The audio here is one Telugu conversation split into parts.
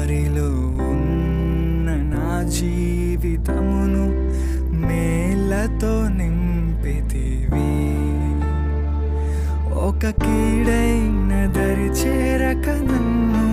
దారిలో ఉన్న నా జీవితమును మేళ్ళతో నింపితివి. ఒక కీడైన దరి చేరక నన్ను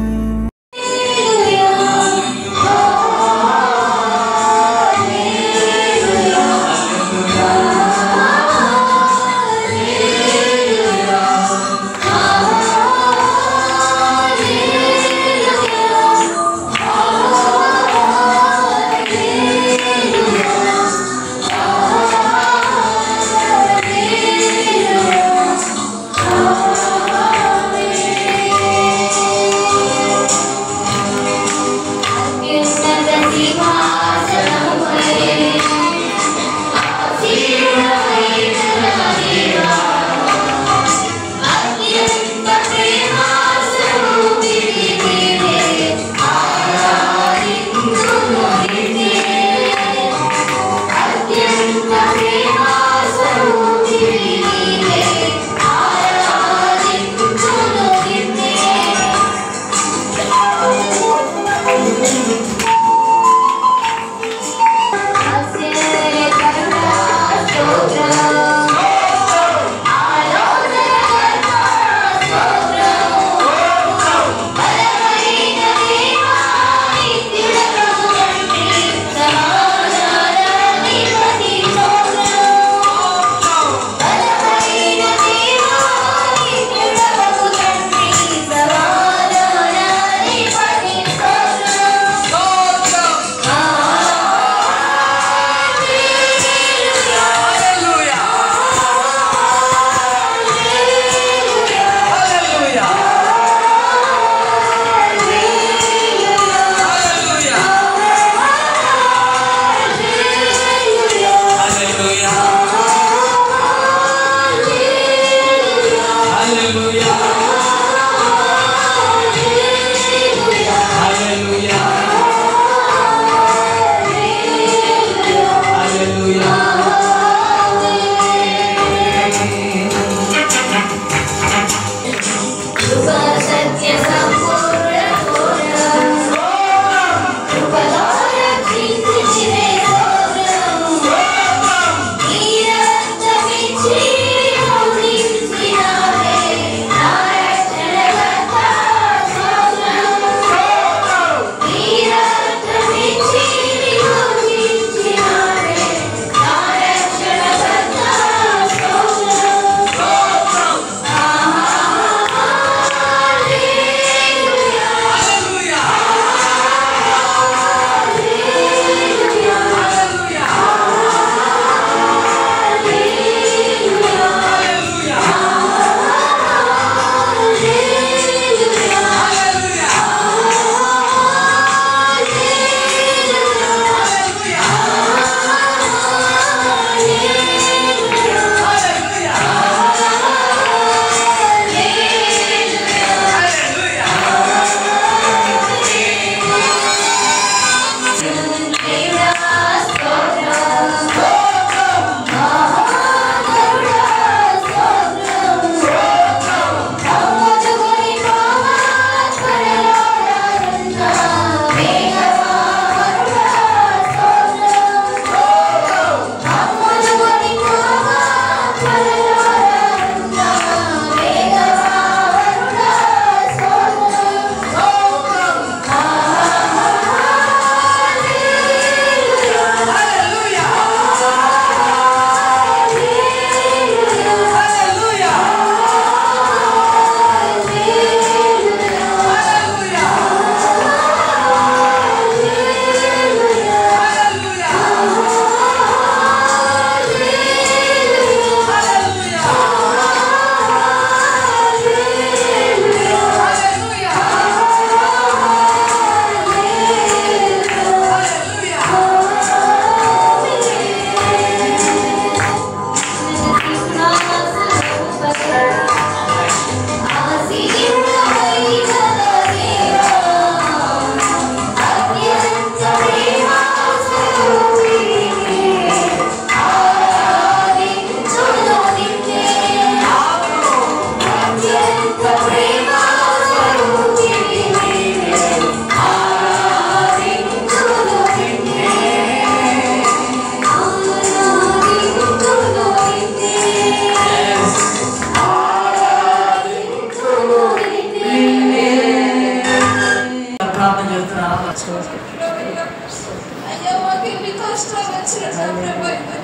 కష్టం వచ్చిన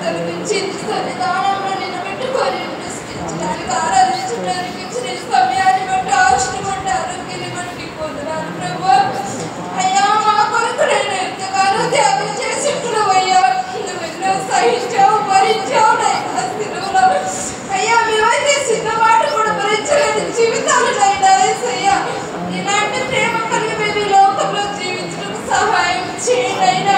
తొలగించి సన్నిధానంలో నిన్ను పెట్టుకొని స్థితించడానికి ఆరాధించడానికి ఇచ్చిన సమయాన్ని బట్టి ఆశను బట్టి ఆరోగ్యాన్ని బట్టి పొందున్నాను ప్రభు. అయ్యా మా కొరకు నేను ఎంతగానో త్యాగం చేసిట్లు అయ్యా, నువ్వు ఎన్నో సహించావు భరించావు నైనా స్థిరంలో అయ్యా. మేమైతే చిన్న మాట కూడా భరించలేని జీవితాలు నైనా అయ్యా. ఇలాంటి ప్రేమ కలిగి మేము ఈ లోకంలో జీవించడానికి సహాయం చేయండి అయినా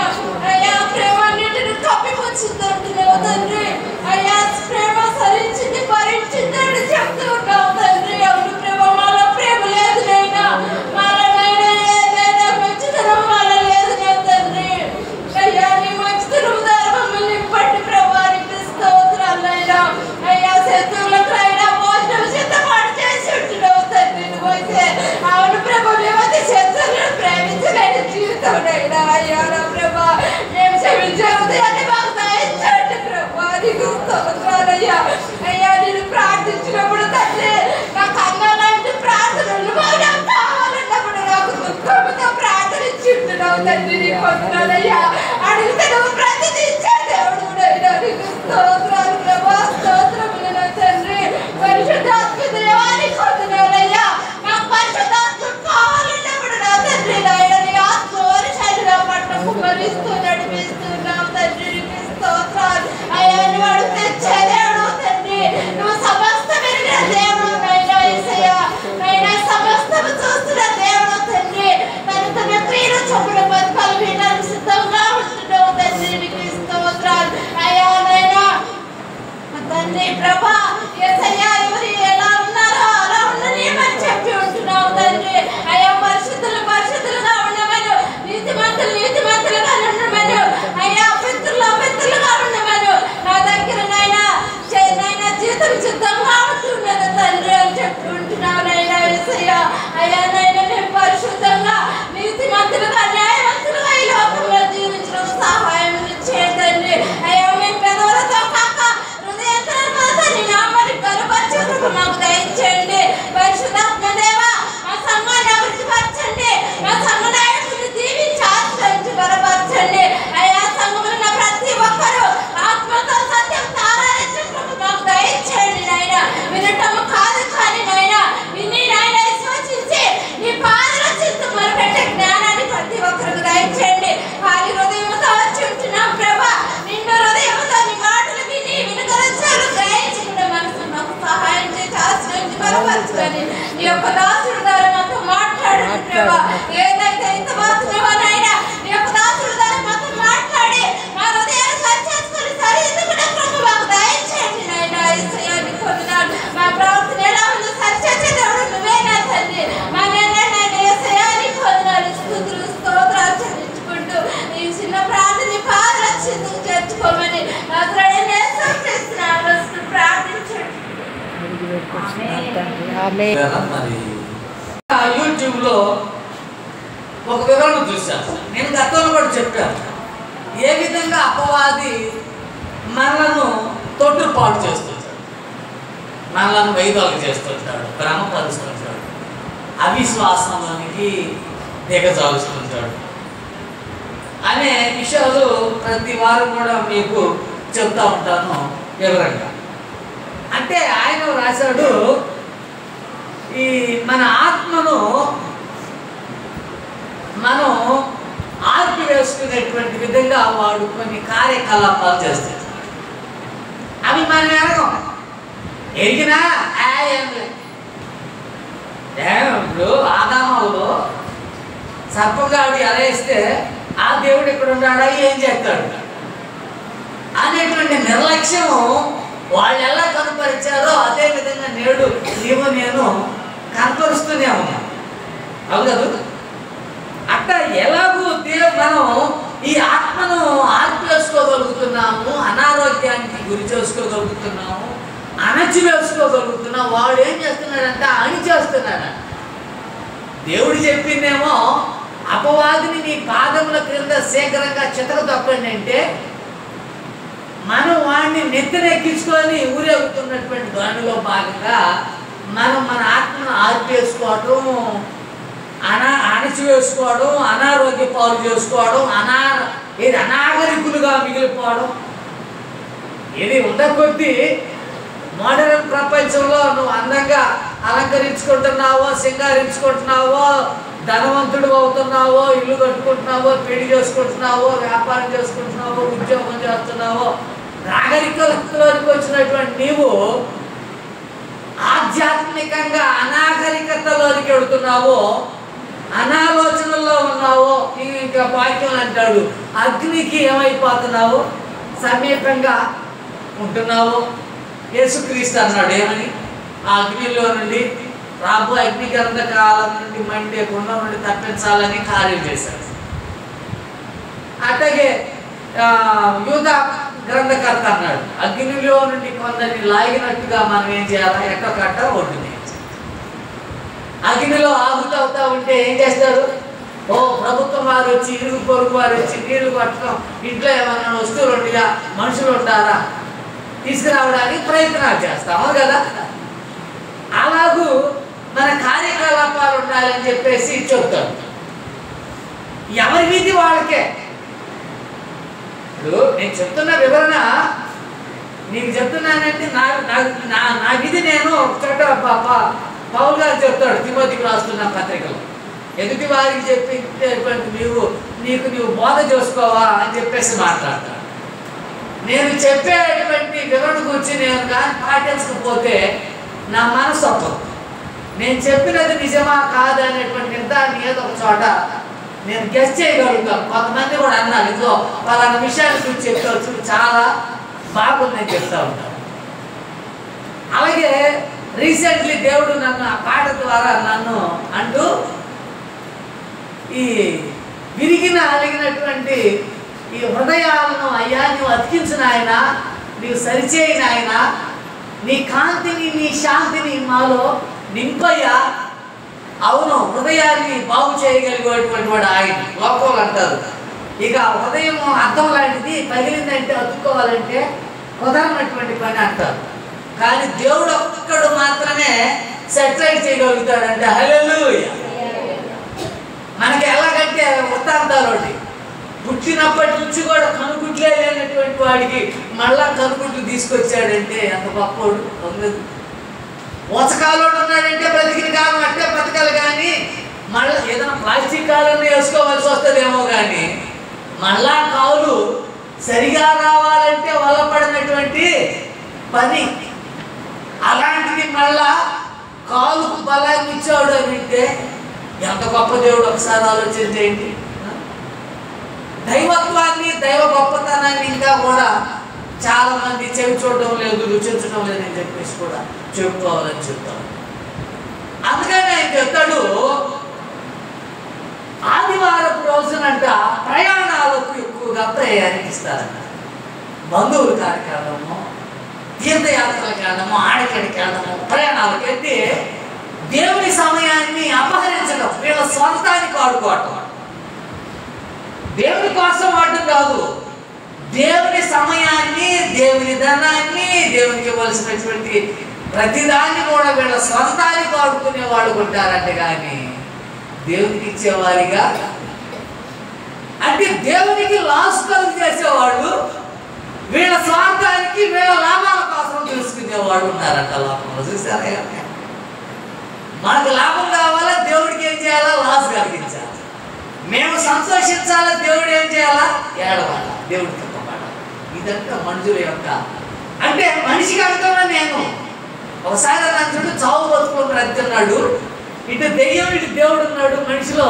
అయ్యా. ప్రేమ అన్నింటిని కప్పిపుచ్చిందంటున్నావు తండ్రి అయ్యా. ప్రేమ సరించింది భరించింది అని చెప్తూ ఉన్నావు తండ్రి. అవును ప్రేమ మాలో ప్రేమ లేదు నైనా, మాలో నైనా ఏదైనా మంచితనం మాలో లేదు తండ్రి అయ్యా. నీ మంచితనం ద్వారా మమ్మల్ని పట్టి ప్రభానికి స్తోత్రాలైనా అయ్యా. శత్రువులకు అయినా భోజనం సిద్ధపాటు చేసి ఉంటున్నావు తండ్రి నువ్వైతే. అవును ప్రభ మేమైతే శత్రువులను ప్రేమించలేని జీవితం నైనా అయ్యా. నా ప్రభ మేము క్షమించే ఉదయాన్ని మాకు దయచేయండి ప్రభా, నీకు స్తోత్రాలయ్యా. అయ్యా నేను ప్రార్థించినప్పుడు తండ్రి నా కన్నాలంటే ప్రార్థనలు నాకు కావాలన్నప్పుడు నాకు దుఃఖంతో ప్రార్థనించుంటున్నావు తండ్రి. నీకు వందనాలయ్యా. అడిగితే నువ్వు ప్రతిదీ ఇచ్చే దేవుడు నైనా, నీకు స్తోత్రాలు ప్రభా, స్తోత్రములు నా తండ్రి. పరిశుద్ధాత్మ దేవానికి వందనాలయ్యా. నాకు పరిశుద్ధాత్మ కావాలన్నప్పుడు నా తండ్రి నాయన నీ ఆత్మ శరీర పట్ల కుమరిస్తూ నడిపిస్తున్నావు తండ్రి. నీకు స్తోత్రాలు అయ్యా. నువ్వు అడిగితే ఇచ్చే దేవుడు తండ్రి. నువ్వు సమస్తం ఎరిగిన దేవుడు నైనా యేసయ్యా. నైనా సమస్తము చూస్తున్న దేవుడు తండ్రి. తన క్రియలు చొప్పున బతకాలి వినడానికి సిద్ధంగా ఉంటున్నావు తండ్రి. నీకు స్తోత్రాలు అయ్యా. నైనా తండ్రి ప్రభా యేసయ్యా ఎవరు ఎలా ఉన్నారో అలా ఉండనియమని చెప్పి ఉంటున్నావు తండ్రి అయ్యా. పరిశుద్ధులుగా ఉండమను, నీతిమంతులుగా ఉండమను అయ్యా. అపవిత్రులుగా ఉండమను. నా దగ్గర నైనా జీవితం సిద్ధంగా ఉంటున్నది తండ్రి అని చెప్పి ఉంటున్నావు నైనా యేసయ్యా. అయ్యా నైనా మేము పరిశుద్ధంగా నీతిమంతులుగా న్యాయవంతులుగా ఈ లోకంలో జీవించడం సహాయం చేయండి అయ్యా. మేము పెదవులతో కాక హృదయంతో నీ నామాన్ని కనపరచుటకు మాకు దయచేయండి. పరిశుద్ధాత్మ దేవా మా సంఘాన్ని అభివృద్ధిపరచండి. మా సంఘ నాయకుడిని దీవించి ఆశ్రయించి బలపరచండి అయ్యా. సంఘములో ఉన్న ప్రతి ఒక్కరూ ఆత్మతో సత్యంతో ఆరాధించుటకు మాకు దయచేయండి నాయనా. వినటము కాదు కానీ నాయనా విని నాయనా విశ్వసించి నీ పాదల చింత మొరపెట్టే జ్ఞానాన్ని ప్రతి ఒక్కరికి దయచేయండి. వారి హృదయంతో వచ్చి ఉంటున్నాం ప్రభా. నిన్ను హృదయంతో నీ మాటలు విని వినగలచాలు గ్రహించుకునే మనసు మాకు సహాయం చేసి ఆశ్రయించి బలపరచుకొని నీ యొక్క దాసుడు ద్వారా మాతో మాట్లాడండి ప్రభా. ఏదైతే ఇంత మాత్రమో నాయనా నీ యొక్క దాసుడు ద్వారా మాతో మాట్లాడి మా హృదయాన్ని సరిచేసుకొని సరిదిద్దుకునే కృప మాకు దయచేయండి నాయనా యేసయ్యా. నీకు వందనాలు. మా ప్రవర్తన ఎలా ఉందో సరిచేసే దేవుడు నువ్వేనా తండ్రి. మా నాయనా యేసయ్యా నీకు వందనాలు. స్తుతులు స్తోత్రాలు చెల్లించుకుంటూ ఈ చిన్న ప్రార్థన పాదల చింతకు చేర్చుకోమని నజరేయుడైన యేసు క్రీస్తు నామములో ప్రార్థించండి. మరి యూట్యూబ్ లో ఒక వివరణ చూశాను. నేను గతంలో కూడా చెప్పాను ఏ విధంగా అపవాది మనలను తొట్టుపాటు చేస్తుంటాడు, మనలను వైదొలగ చేస్తుంటాడు, భ్రమపరుస్తుంటాడు, అవిశ్వాసంలోనికి దిగజారుస్తుంటాడు అనే విషయాలు ప్రతి వారం కూడా మీకు చెప్తా ఉంటాను వివరంగా. అంటే ఆయన రాశాడు ఈ మన ఆత్మను మనం ఆర్పివేసుకునేటువంటి విధంగా వాడు కొన్ని కార్యకలాపాలు చేస్తాడు. అవి మనం ఎరిగినా ఇప్పుడు ఆదాములో సర్పగాడు ఎలా వేస్తే ఆ దేవుడు ఇక్కడ ఉన్నాడా ఏం చేస్తాడు అనేటువంటి నిర్లక్ష్యం వాళ్ళు ఎలా కనపరిచారో అదే విధంగా నేడు నీవు నేను కనపరుస్తూనే ఉన్నాం. అవును కదా? అట్లా ఎలాగూ మనం ఈ ఆత్మను ఆర్పేసుకోగలుగుతున్నాము, అనారోగ్యానికి గురి చేసుకోగలుగుతున్నాము, అణచివేసుకోగలుగుతున్నాం. వాడు ఏం చేస్తున్నాడంటే అణిచేస్తున్నాడు. దేవుడు చెప్పిందేమో అపవాదిని నీ పాదముల క్రింద శీఘ్రంగా చితకతొక్కండి అంటే మనం వాడిని నెత్తినెక్కించుకొని ఊరేగుతున్నటువంటి దానిలో భాగంగా మనం మన ఆత్మను ఆర్పేసుకోవడం, అణచివేసుకోవడం, అనారోగ్య పాలు చేసుకోవడం, ఏది అనాగరికులుగా మిగిలిపోవడం, ఏది ఉన్న కొద్దీ మోడర్న్ ప్రపంచంలో నువ్వు అందంగా అలంకరించుకుంటున్నావో, సింగారించుకుంటున్నావో, ధనవంతుడు అవుతున్నావో, ఇల్లు కట్టుకుంటున్నావో, పెళ్లి చేసుకుంటున్నావో, వ్యాపారం చేసుకుంటున్నావో, ఉద్యోగం చేస్తున్నావో, నాగరికతలోకి వచ్చినటువంటి నీవు ఆధ్యాత్మికంగా అనాగరికతలోకి వెళుతున్నావో, అనాలోచనల్లో ఉన్నావో, ఇంకా వాక్యం అంటాడు అగ్నికి ఏమైపోతున్నావో సమీపంగా ఉంటున్నావో. యేసుక్రీస్తు అన్నాడు ఏమని, ఆ అగ్నిలో నుండి రాబో అగ్ని గంధకాలం నుండి మండే కొండ నుండి తప్పించాలని కార్యం చేశాడు. అట్లాగే యూదా గ్రంథకర్త అన్నాడు అగ్నిలో నుండి కొందరిని లాగినట్టుగా మనం ఏం చేయాలా, ఎట్టకట్ట ఒడ్డుని అగ్నిలో ఆగుతవుతా ఉంటే ఏం చేస్తారు, ఓ ప్రభుత్వం వారు వచ్చి, ఇరుగు పొరుగు వారు వచ్చి నీళ్లు పట్టడం, ఇంట్లో ఏమన్నా వస్తువులు ఉండగా మనుషులు ఉంటారా తీసుకురావడానికి ప్రయత్నాలు చేస్తాము కదా. అలాగూ మన కార్యకలాపాలు ఉండాలని చెప్పేసి చెప్తాడు. ఎవరి విధి వాళ్ళకే. ఇప్పుడు నేను చెప్తున్న వివరణ నీకు చెప్తున్నానంటే నా విధి నేను ఒక చోట పౌలు గారు చెప్తాడు తిమోతికి రాస్తున్న పత్రికలో, ఎదుటి వారికి చెప్పేటువంటి నీవు బోధ చేసుకోవా అని చెప్పేసి మాట్లాడతాడు. నేను చెప్పేటువంటి వివరణ గురించి నేను కానీ పాటించకపోతే నా మనసు అప్పదు. నేను చెప్పినది నిజమా కాదు అనేటువంటి నిర్ధారణ ఏదో ఒక చోట నేను గెస్ చేయగలుగుతాను. కొంతమంది కూడా అన్నారు ఇదిగో పలానా విషయాల గురించి చెప్తారు చాలా బాగుందని చెప్తా ఉంటాను. అలాగే రీసెంట్లీ దేవుడు నన్ను ఆ పాట ద్వారా నన్ను అంటూ ఈ విరిగిన అలిగినటువంటి ఈ హృదయాలను అయ్యా నువ్వు అతికించిన ఆయన, నీవు సరిచేయిన ఆయన, నీ కాంతిని నీ శాంతిని మాలో నింపయ్యా. అవును, హృదయాన్ని బాగు చేయగలిగేటువంటి వాడు ఆయన. లోకంలో అంటారు ఇక హృదయం అర్థం లాంటిది, పగిలిందంటే అతుక్కోవాలంటే కుదరనటువంటి పని అంటారు. కానీ దేవుడు ఒక్కడు మాత్రమే సెటిలైట్ చేయగలుగుతాడంటే హల్లెలూయా. మనకి ఎలాగంటే వృత్తాంతాలు ఒకటి, పుట్టినప్పటి నుంచి కూడా కనుగుడ్లే లేనటువంటి వాడికి మళ్ళా కనుగుడ్లు తీసుకొచ్చాడంటే ఎంత గొప్పోడు. ఓచకాలోడు ఉన్నాడంటే బ్రతికిన కాలం అంటే బ్రతకాలి, కానీ మళ్ళీ ఏదైనా ప్లాస్టిక్ కాలను వేసుకోవాల్సి వస్తుందేమో, కానీ మళ్ళా కావులు సరిగా రావాలంటే వల్లపడినటువంటి పని. అలాంటిది మళ్ళా కాలుకు బలాన్ని ఇచ్చాడు అని అంటే ఎంత గొప్ప దేవుడు. ఒకసారి ఆలోచించేయండి. దైవత్వాన్ని, దైవ గొప్పతనాన్ని ఇంకా కూడా చాలా మంది చెవి చూడడం లేదు, రుచించడం లేదని చెప్పేసి కూడా చెప్పుకోవాలని చెప్తాను. అందుకని ఆయన చెప్తాడు ఆదివారపు రోజునంట ప్రయాణాలకు ఎక్కువగా ప్రయాణిస్తారంట. బంధువుల కార్యక్రమము, తీర్థయాత్రలకు వెళ్ళడము, ఆడికడికి వెళ్ళడము, ప్రయాణాలకు అయితే దేవుని సమయాన్ని అపహరించడం, వీళ్ళ స్వంతానికి ఆడుకోవటం. దేవుని కోసం వాడటం కాదు, దేవుని సమయాన్ని, దేవుని ధనాన్ని, దేవునికి ఇవ్వాల్సినటువంటి ప్రతిదాన్ని కూడా వీళ్ళ స్వంతానికి వాడుకునే వాళ్ళు ఉంటారంటే, కానీ దేవునికి ఇచ్చేవారిగా అంటే దేవునికి లాస్ కలుగు చేసేవాళ్ళు వీళ్ళ స్వార్థానికి, వీళ్ళ లాభాల కోసం తెలుసుకునేవాళ్ళు ఉన్నారంట లోకంలో. చూసారా? మనకు లాభం కావాలా, దేవుడికి ఏం చేయాలా, లాస్ కలిగించాలి. మేము సంతోషించాలా, దేవుడు ఏం చేయాలా, ఏడవాలా, దేవుడికి తప్పబడాలి. ఇదంతా మనుషుల యొక్క అంటే మనిషికి అంటున్నా. నేను ఒకసారి నన్ను చావు బతుకుని రద్దున్నాడు, ఇటు దెయ్యం ఇటు దేవుడు ఉన్నాడు మనిషిలో.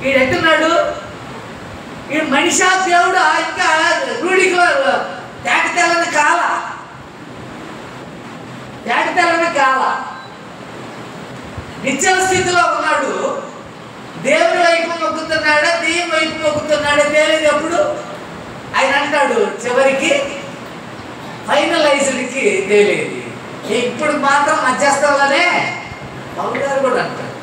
వీడు ఎట్టున్నాడు, వీడు మనిషా దేవుడు ఇంకా రూఢికి తేట తెల్లని కాల నిశ్చల స్థితిలో ఉన్నాడు. దేవుడి వైపు మొక్కుతున్నాడా, దెయ్యం వైపు మొక్కుతున్నాడా తెలియదు. ఎప్పుడు ఆయన అంటాడు చివరికి ఫైనలైజ్డ్కి తెలియదు. ఇప్పుడు మాత్రం మధ్యస్థంలోనే పౌలు గారు కూడా అంటాడు,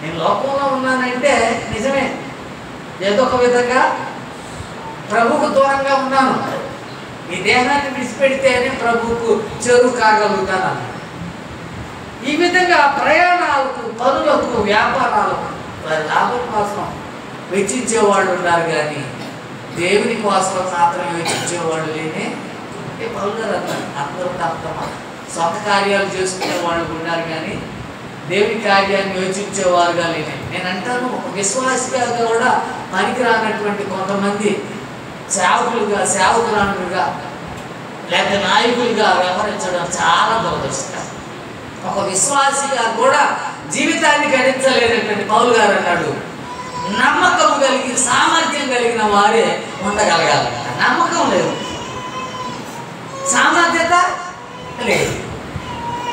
నేను లోకంలో ఉన్నానంటే నిజమే, ఏదో ఒక విధంగా ప్రభువుకు దూరంగా ఉన్నాను. ఈ దేహాన్ని విడిచిపెడితేనే ప్రభువుకు చెరువు కాగలుగుతాను. ఈ విధంగా ప్రయాణాలకు, పనులకు, వ్యాపారాలకు లాభం కోసం వెచ్చించేవాళ్ళు ఉన్నారు. కానీ దేవుని కోసం మాత్రం యోచించేవాళ్ళు లేని పౌలు గారు అన్నారు. అందరూ తప్ప సొంత కార్యాలు చేసుకునే వాళ్ళు ఉన్నారు కానీ దేవుని కార్యాన్ని యోచించేవారుగా లేని. నేను అంటాను, ఒక విశ్వాసిగా కూడా పనికిరానటువంటి కొంతమంది సేవకురానులుగా లేకపోతే నాయకులుగా వ్యవహరించడం చాలా దురదృష్టకరం. ఒక విశ్వాసిగా కూడా జీవితాన్ని గడించలేనటువంటి పౌలు గారు అన్నాడు, నమ్మకం కలిగి సామర్థ్యం కలిగిన వారే ఉండగలగాలంట. నమ్మకం లేదు, సామర్థ్యత లేదు,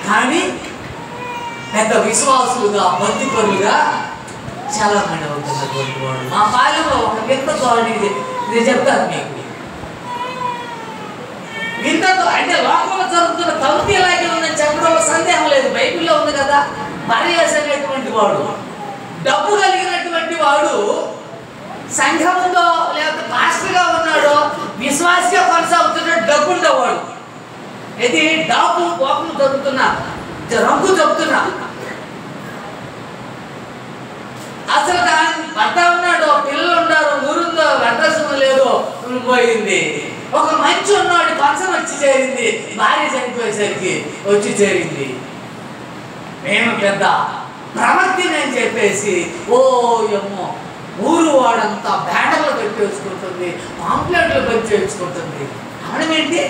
కానీ పెద్ద విశ్వాసులుగా భక్తిపరులుగా చాలా మంది అవుతున్నటువంటి వాడు. మా పాలెంలో ఒక వింతతో ఇది చెప్తాను మీకు. వింతతో అంటే లోకంలో జరుగుతున్న తలుపు ఇలాగే ఉందని చెప్పడంలో సందేహం లేదు. బైబిల్లో ఉంది కదా, బరియస్ అనేటువంటి వాడు, డబ్బు కలిగినటువంటి వాడు, సంఘంలో లేకపోతే పాస్టర్గా ఉన్నాడో విశ్వాసిగా కొనసాగుతున్నాడు, డబ్బు ఉండేవాడు. ఇది డబ్బు కోపం దొరుకుతున్నా రంగు చెప్తున్నా. అసలు దాని భర్త ఉన్నాడు, పిల్లలు ఉన్నారు, ఊరుందో అడ్రస్ లేదో పోయింది. ఒక మంచి ఉన్నాడు, ఫంక్షన్ వచ్చి చేరింది, భార్య చనిపోయేసరికి వచ్చి చేరింది. మేము పెద్ద ప్రవక్తిని అని చెప్పేసి ఓ ఏమో ఊరు వాడంతా బ్యానర్లు పెట్టేసుకుంటుంది, పాంప్లెట్లు పెట్టేసుకుంటుంది. అవనమేంటి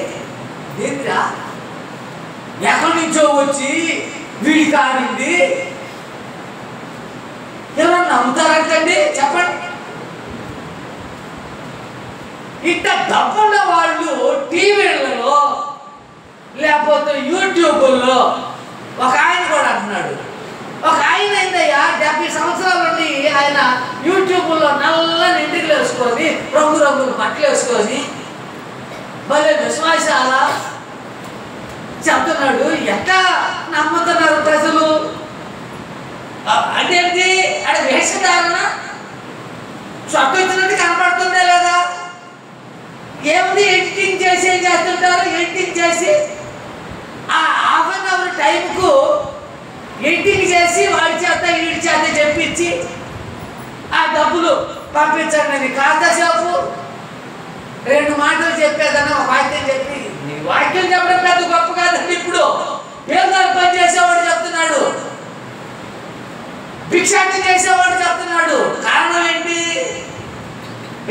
ఏంటిరా, ఎక్కడి నుంచో వచ్చి వీడి కానింది ఎలా నమ్ముతారంటండి చెప్పండి. ఇట్ట డబ్బున్న వాళ్ళు టీవీలలో లేకపోతే యూట్యూబ్లో ఒక ఆయన కూడా అంటున్నాడు, ఒక ఆయన అయిందయ్యా 70 సంవత్సరాల నుండి ఆయన యూట్యూబ్లో నల్లని ఇంటికి వేసుకొని రంగు రంగులు బట్టలు వేసుకొని భలే విశ్వాసాల చెప్తున్నాడు. ఎట్లా నమ్ముతున్నారు ప్రజలు అంటే ఏంటి, అక్కడ వేషధారణ చొట్ట వచ్చినట్టు కనపడుతుందా లేదా, ఏముంది ఎడిటింగ్ చేసి ఏం చేస్తుంటారు, ఎడిటింగ్ చేసి ఆ ½ టైంకు ఎడిటింగ్ చేసి వాడి చేత వీడి చేత చెప్పించి ఆ డబ్బులు పంపించండి అని కాంతసేపు 2 మాటలు చెప్పేదన్నా ఒక వాక్యం చెప్పి, వాక్యం చెప్పడం పెద్ద గొప్ప కాదండి. ఇప్పుడు పేదలు పని చేసేవాడు చెప్తున్నాడు, భిక్షాటన చేసేవాడు చెప్తున్నాడు. కారణం ఏంటి,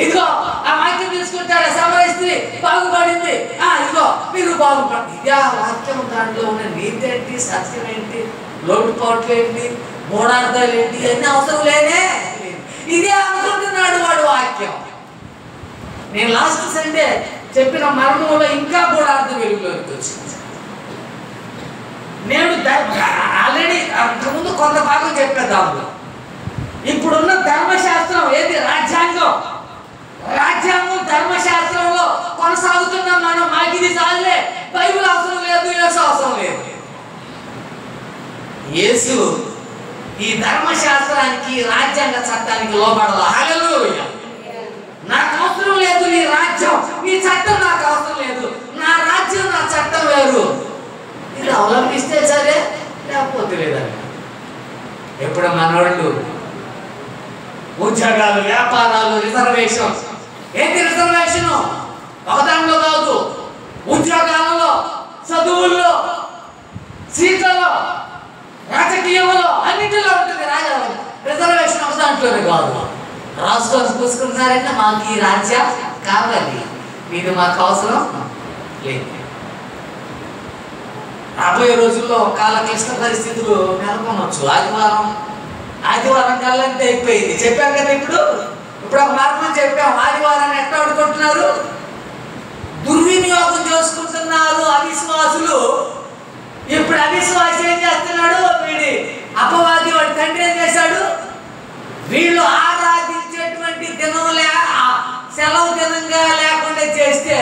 ఇదిగో ఆ వాక్యం తీసుకుంటాడు, సమరస్త్రీ బాగుపడింది, ఇదిగో మీరు బాగుపడింది. ఇది ఆ వాక్యం, దాంట్లో ఉన్న నీతి ఏంటి, సత్యం ఏంటి, లోటుపాట్లు ఏంటి, మూఢార్థాలు ఏంటి, అన్నీ అవసరం లేనే. ఇదే అనుకుంటున్నాడు వాడు వాక్యం. నేను లాస్ట్ సండే చెప్పిన మరణంలో ఇంకా కూడా అర్థం వెలుగులోకి వచ్చింది. నేను ఆల్రెడీ అంతకుముందు కొంత భాగం చెప్పేద్దాము. ఇప్పుడున్న ధర్మశాస్త్రం ఏది, రాజ్యాంగం ధర్మశాస్త్రంలో కొనసాగుతున్నాం మనం. మాకు ఇది చాలే, బైబిల్ అవసరం లేదు, యేసు అవసరం లేదు. యేసు ఈ ధర్మశాస్త్రానికి రాజ్యాంగ చట్టానికి లోబడాలి. హల్లెలూయా. నాకు అవసరం లేదు నీ రాజ్యం, నీ చట్టం నాకు అవసరం లేదు, నా రాజ్యం నా చట్టం వేరు. ఇది అవలంబిస్తే సరే, లేకపోతే లేదండి. ఎప్పుడు మనోళ్ళు ఉద్యోగాలు, వ్యాపారాలు, రిజర్వేషన్. ఏంటి రిజర్వేషన్? ఒకదాంట్లో కాదు, ఉద్యోగాలలో, చదువుల్లో, సీట్లలో, రాజకీయంలో, అన్నింటిలో ఉంటుంది రిజర్వేషన్. ఒక దాంట్లోనే కాదు. రాసుకొని పూసుకుంటున్నారంటే మాకు ఈ రాజ్యం కావాలి, ఇది మాకు అవసరం లేదు. రాబోయే రోజుల్లో కాల క్లిష్ట పరిస్థితులు నెలకొనవచ్చు. ఆదివారం కల్లంటే అయిపోయింది చెప్పాం కదా. ఇప్పుడు ఒక మార్గం చెప్పాం. ఆదివారాన్ని ఎట్లా ఆడుకుంటున్నారు, దుర్వినియోగం చేసుకుంటున్నారు అవిశ్వాసులు. ఇప్పుడు అవిశ్వాసి ఏం చేస్తున్నాడు, వీడి అపవాది వాడి తండ్రి ఏం చేశాడు, వీళ్ళు ఆరాధించేటువంటి దినం సెలవు దినంగా లేకుండా చేస్తే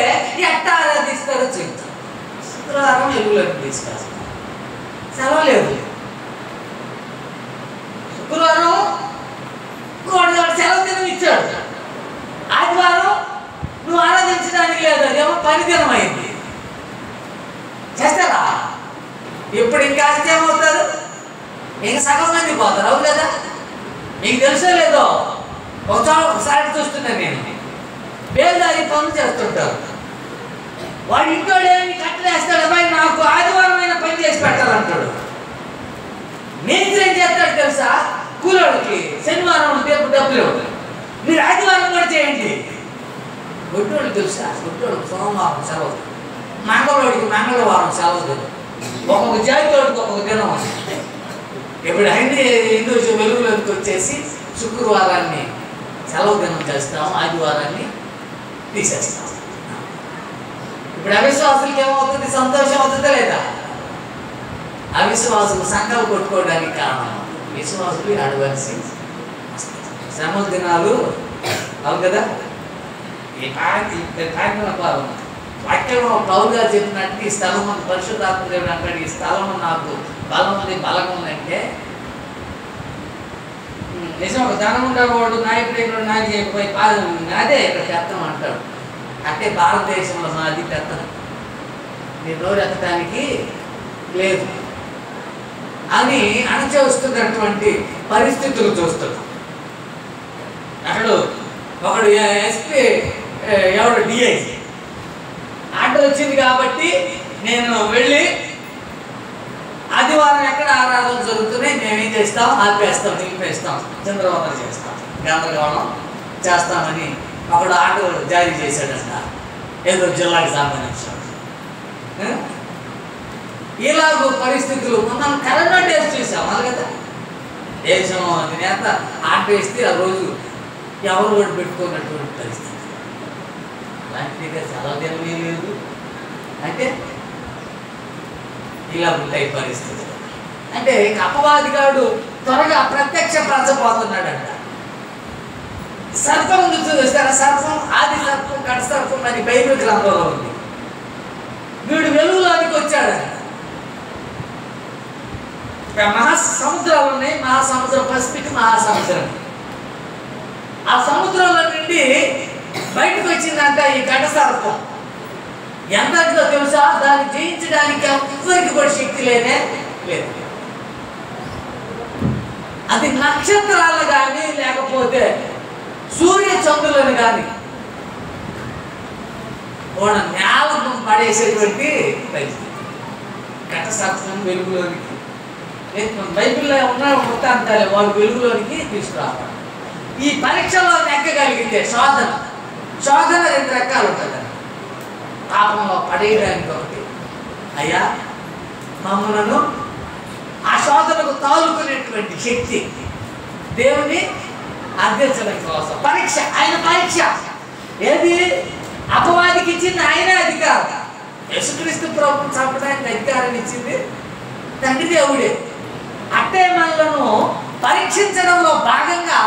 ఎట్లా ఆరాధిస్తారో చెప్తారు. శుక్రవారం వెలుగులోకి తీసుకొస్తారు, సెలవు లేదు. శుక్రవారం వాడు సెలవు దినం ఇచ్చాడు, ఆదివారం నువ్వు ఆరాధించడానికి లేదు, అదేమో పని దినం అయింది. చేస్తారా? ఇప్పుడు ఇంకా ఏమవుతారు, ఇంకా సగం మంది పోతారు. అవును కదా, మీకు తెలుసో లేదో, ఒకసారి చూస్తున్నా నేను. బేల్దారి పనులు చేస్తుంటారు. వాడు ఇంట్లో ఏమి కట్టలేస్తాడు, అబ్బాయి నాకు ఆదివారమైన పని చేసి పెట్టాలంటాడు. మేస్త్రి ఏం చేస్తాడు తెలుసా, కూలోడికి శనివారం డబ్బులు ఇవ్వదు, మీరు ఆదివారం కూడా చేయండి. గుడ్డోడు తెలుసా, గుడ్డోడు సోమవారం సెలవు, మంగళవాడికి మంగళవారం సెలవు. ఒక్కొక్క జాతితోడికి ఒక్కొక్క దినం. ఇప్పుడు హిందూ వెలుగులోకి వచ్చేసి శుక్రవారాన్ని సెలవు దినం చేస్తాము, ఆదివారాన్ని తీసేస్తాం. ఇప్పుడు అవిశ్వాసులకి ఏమవుతుంది, సంతోషం అవుతుందా లేదా? అవిశ్వాసులు సంకల్పం కొట్టుకోవడానికి కారణం విశ్వాసులు అడవలసి శ్రమ దినాలు అవును కదా. ఈ వాక్యంలో పౌలు గారు చెప్పినట్టు ఈ స్థలం పరిశుద్ధాత్మ దేవుడు అంటాడు, ఈ స్థలం నాకు బలం ఉంది, బలం ఉందంటే నిజం. ఒక ధనం ఉండేవాడు నాయకుడు నాది అదే ఇక్కడ పెత్తనం అంటాడు. అంటే భారతదేశంలో నాది పెత్తనం, నీ నోరు ఎత్తడానికి లేదు అని అణచేస్తున్నటువంటి పరిస్థితులు చూస్తున్నాం. అక్కడ ఒకడు ఎస్పీ ఎవడు డిఐజీ ఆర్డర్ వచ్చింది కాబట్టి నేను వెళ్ళి ఆదివారం ఎక్కడ ఆరాధన జరుగుతున్నాయి మేమేం చేస్తాం, ఆపేస్తాం, నిలిపేస్తాం, చంద్రబాబు చేస్తాం, గందరగోళం చేస్తామని ఒకడు ఆర్డర్ జారీ చేశాడంట, ఏదో జిల్లాకి సంబంధించిన. ఇలాగ పరిస్థితులు మనం కరోనా టెస్ట్ చూసాం అది కదా. దేశం నేత ఆర్డర్ వేస్తే ఆ రోజు ఎవరు ఓటు పెట్టుకున్నటువంటి పరిస్థితి. అలాంటిగా సెలవు దినమే లేదు అంటే ఇలా ఉంటాయి పరిస్థితులు. అంటే అపవాదిగాడు త్వరగా ప్రత్యక్షపరచబోతున్నాడంట. సర్పం ఉంది చూస్తారా, సర్పం ఆది సర్పం కట సర్పం అని బైబిల్ గ్రంథంలో ఉంది. వీడు వెలుగులోనికి వచ్చాడంట. మహాసముద్రాలు ఉన్నాయి, మహాసముద్రం పసిఫిక్ మహాసముద్రం. ఆ సముద్రంలో నుండి బయటకు వచ్చిందంట ఈ ఘట సర్పం. ఎంతటిలో తెలుసా, దాన్ని జయించడానికి ఎవరికి కూడా శక్తి లేనే లేదు. అది నక్షత్రాలు కానీ లేకపోతే సూర్య చంద్రులను కానీ వాళ్ళ నేలను పడేసేటువంటి పరిస్థితి. ఘట సర్పం వెలుగులోనికి బైబిల్లో ఉన్న వృత్తాంతాలే వాళ్ళు వెలుగులోనికి తీసుకురావాలి. ఈ పరీక్షలో నెక్కగలిగితే శోధన 2 రకాలు ఉంటుంది. పాపంలో పడేయడానికి ఒకటి, అయ్యా మమ్మలను ఆ శోధనకు తాలుకునేటువంటి శక్తి దేవుని అర్థించడం కోసం పరీక్ష. ఆయన పరీక్ష ఏది అపవాదికి ఇచ్చింది ఆయనే అధికారం. యేసుక్రీస్తు ప్రభువును చంపడానికి అధికారం ఇచ్చింది తండ్రి దేవుడే. అట్టే మనలను పరీక్షించడంలో భాగంగా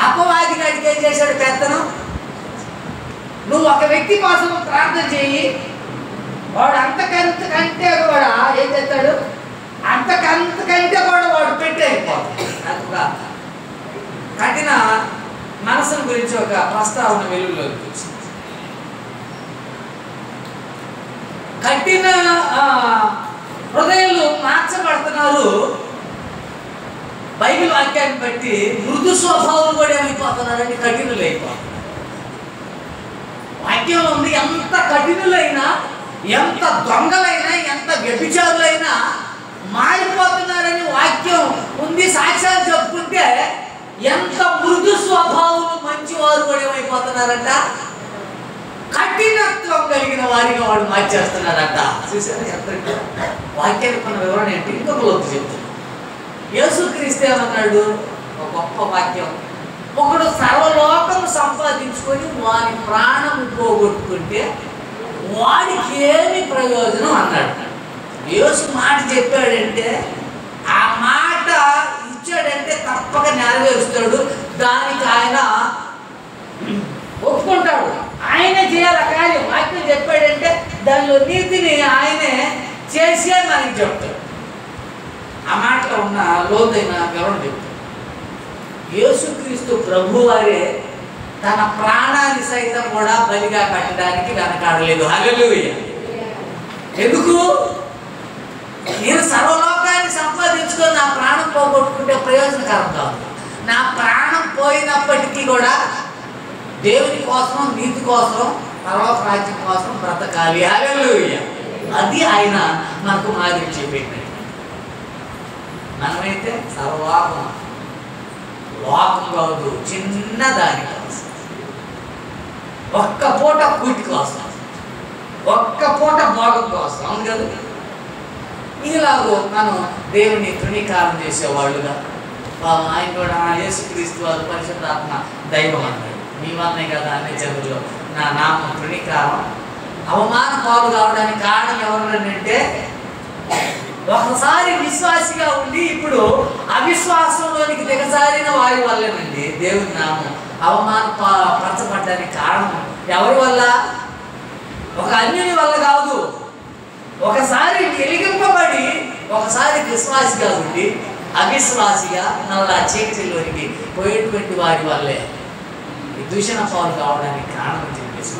అపవాది గారికి ఏం చేశాడు పెత్తనం. నువ్వు ఒక వ్యక్తి కోసం ప్రార్థన చేయి, వాడు అంతకంటే కూడా ఏం చేస్తాడు, అంతకంటే కూడా వాడు పెట్టేయిపోతాడు. ఒక కఠిన మనసుల గురించి ఒక ప్రస్తావన వెలుగులోకి వచ్చింది. కఠిన హృదయాలు మార్చబడుతున్నారు. బైబిల్ వాక్యాన్ని బట్టి మృదు స్వభావాలు కూడా ఏమైపోతున్నారంటే కఠినులు అయిపోతున్నారు. వాక్యంలో ఉంది, ఎంత కఠినులైనా, ఎంత దొంగలైనా, ఎంత వ్యభిచారులైనా మారిపోతున్నారని వాక్యం ఉంది. సాక్ష్యాలు చెప్పుకుంటే ఎంత మృదు స్వభావాలు మంచివారు కూడా ఏమైపోతున్నారంట, కఠినత్వం కలిగిన వారిగా వాడు మార్చేస్తున్నారంట. చూసారా ఎంత వాక్యానికి మన వివరణ ఏంటి? ఇంకొక లోతు చెప్తున్నాడు. యేసుక్రీస్తు ఏమన్నాడు, ఒక గొప్ప వాక్యం, ఒకడు సర్వలోకం సంపాదించుకొని వాని ప్రాణం పోగొట్టుకుంటే వాడికి ఏమి ప్రయోజనం అన్నాడు. యేసు మాట చెప్పాడంటే ఆ మాట ఇచ్చాడంటే తప్పక నెరవేరుస్తాడు. దానికి ఆయన ఒప్పుకుంటాడు, ఆయనే చేయాలి ఆ కార్యం. వాక్యం చెప్పాడంటే దానిలో నీతిని ఆయనే చేసే మనకి చెప్తాడు. ఆ మాటలో ఉన్న లోతైన వివరణ చెప్తాడు. యేసుక్రీస్తు ప్రభువారే తన ప్రాణాన్ని సైతం కూడా బలిగా పెట్టడానికి వెనకాడలేదు. హల్లెలూయా. ఎందుకు? నేను సర్వలోకాన్ని సంపాదించుకొని నా ప్రాణం పోగొట్టుకుంటే ప్రయోజనకరం కాదు. నా ప్రాణం పోయినప్పటికీ కూడా దేవుని కోసం, నీతి కోసం, పరలోక రాజ్యం కోసం బ్రతకాలి. హల్లెలూయా. అది ఆయన మనకు మాదిరి చెప్పేది. మనమైతే సర్వలోకం, లోకం కాదు, చిన్న దాని కోసం, ఒక్క పూట కూటి కోసం, ఒక్క పూట భోగం కోసం. అవును కదా? ఇలాగో మనం దేవుని తృణీకారం చేసేవాళ్ళుగా, ఆయన కూడా యేసుక్రీస్తు వారు పరిశుద్ధాత్మ దైవం అన్నాడు. మీ వల్లనే కదా అన్ని జనుల్లో నా నామం తృణీకారం, అవమాన పాలు కావడానికి కారణం ఎవరంటే ఒకసారి విశ్వాసిగా ఉండి ఇప్పుడు అవిశ్వాసంలోనికి దిగజారిన వారి వల్లేనండి దేవుని నామం అవమాన పరచబడ్డానికి కారణం. ఎవరి వల్ల? ఒక అన్యుని వల్ల కాదు. ఒకసారి వెలిగింపబడి ఒకసారి విశ్వాసిగా ఉండి అవిశ్వాసిగా నల్ల చీకటిలోనికి పోయేటువంటి వారి వల్లే ఈ దూషణ పాలు కావడానికి కారణం చెప్పేసి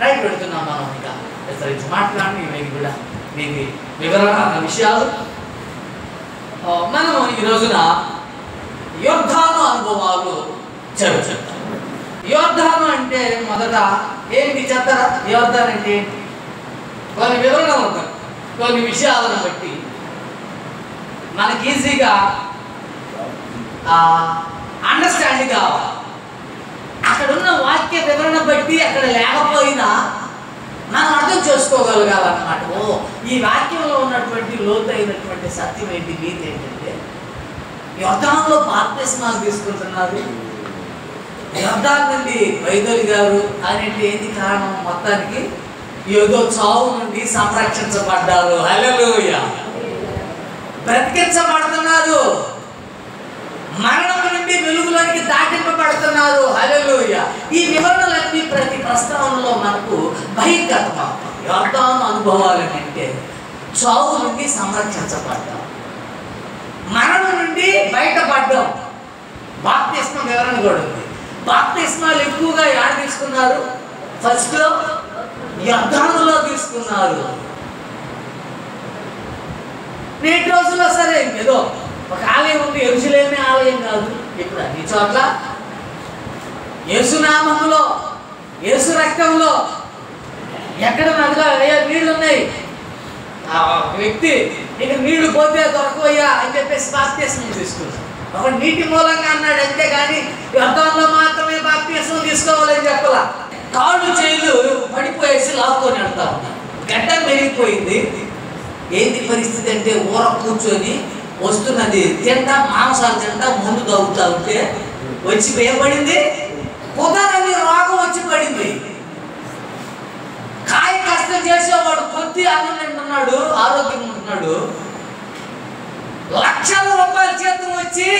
రైట్ పెడుతున్నాం. మనం ఇంకా విస్తరించి మాట్లాడి ఇవి కూడా దీనికి వివరణ విషయాలు. మనము ఈ రోజున యోర్దాను అనుభవాలు చదువుతాం. యోర్దాను అంటే మొదట ఏంటి చెప్తారా? యోర్దాను అంటే ఏంటి? కొన్ని వివరణలు ఉంటాయి. కొన్ని విషయాలను బట్టి మనకి ఈజీగా అండర్స్టాండింగ్ కావాలి. అక్కడ ఉన్న వాక్య వివరణ బట్టి అక్కడ లేకపోయినా మనం అర్థం చేసుకోగలగాలన్నమాట. ఓ ఈ వాక్యంలో ఉన్నటువంటి లోతైనటువంటి సత్యం ఏంటి, నీతి ఏంటంటే యోర్దానులో బాప్తిస్మాలు తీసుకుంటున్నారు. యోర్దాను నుండి వైదొలి గారు అనేది ఏంటి కారణం? మొత్తానికి ఏదో చావు నుండి సంరక్షించబడ్డారు. హల్లెలూయా. బ్రతికించబడుతున్నారు. మరణం నుండి వెలుగులోనికి దాటింపబడుతున్నారు. హల్లెలూయా. ఈ వివరణలన్నీ ప్రతి ప్రస్తావనలో మనకు బహిర్గతమవుతాయి. యోర్దాను అనుభవాలు అంటే చావు నుండి సంరక్షించబడ్డాం, మరణం నుండి బయటపడ్డాం. బాప్తిస్మ వివరణ కూడా ఉంది. బాప్తిస్మాలు ఎక్కువగా యాడ తీసుకున్నారు? ఫస్ట్ యోర్దానులో తీసుకున్నారు. నేటి రోజుల్లో సరే ఏదో ఒక ఆలయం ఉంది, యెరూషలేమే ఆలయం కాదు. ఇప్పుడు అన్ని చోట్ల యేసు నామములో, యేసు రక్తంలో ఎక్కడ నదిలో నీళ్లు ఉన్నాయి, ఆ వ్యక్తి ఇక నీళ్లు పోతే దొరకవయ్యా అని చెప్పేసి బాప్తిస్మం తీసుకున్నాడు. ఒక నీటి మూలంగా అన్నాడు అంతే, కానీ యోర్దానులో మాత్రమే బాప్తిస్మం తీసుకోవాలని చెప్పాల. కాళ్ళు చేతులు పడిపోయేసి లాక్కొని వెళ్తా ఉన్నారు. గడ్డ పెరిగిపోయింది. ఏంటి పరిస్థితి అంటే ఊర కూర్చొని వస్తున్నది తింటా, మాంసాలు తింటా, ముందు తగ్గుతూ ఉంటే వచ్చి వేయబడింది కుదరని రోగం వచ్చి పడింది. కాయ కష్టం చేసేవాడు కొద్ది అన్నం తింటున్నాడు, ఆరోగ్యం ఉంటున్నాడు. లక్షల రూపాయల చేతం వచ్చి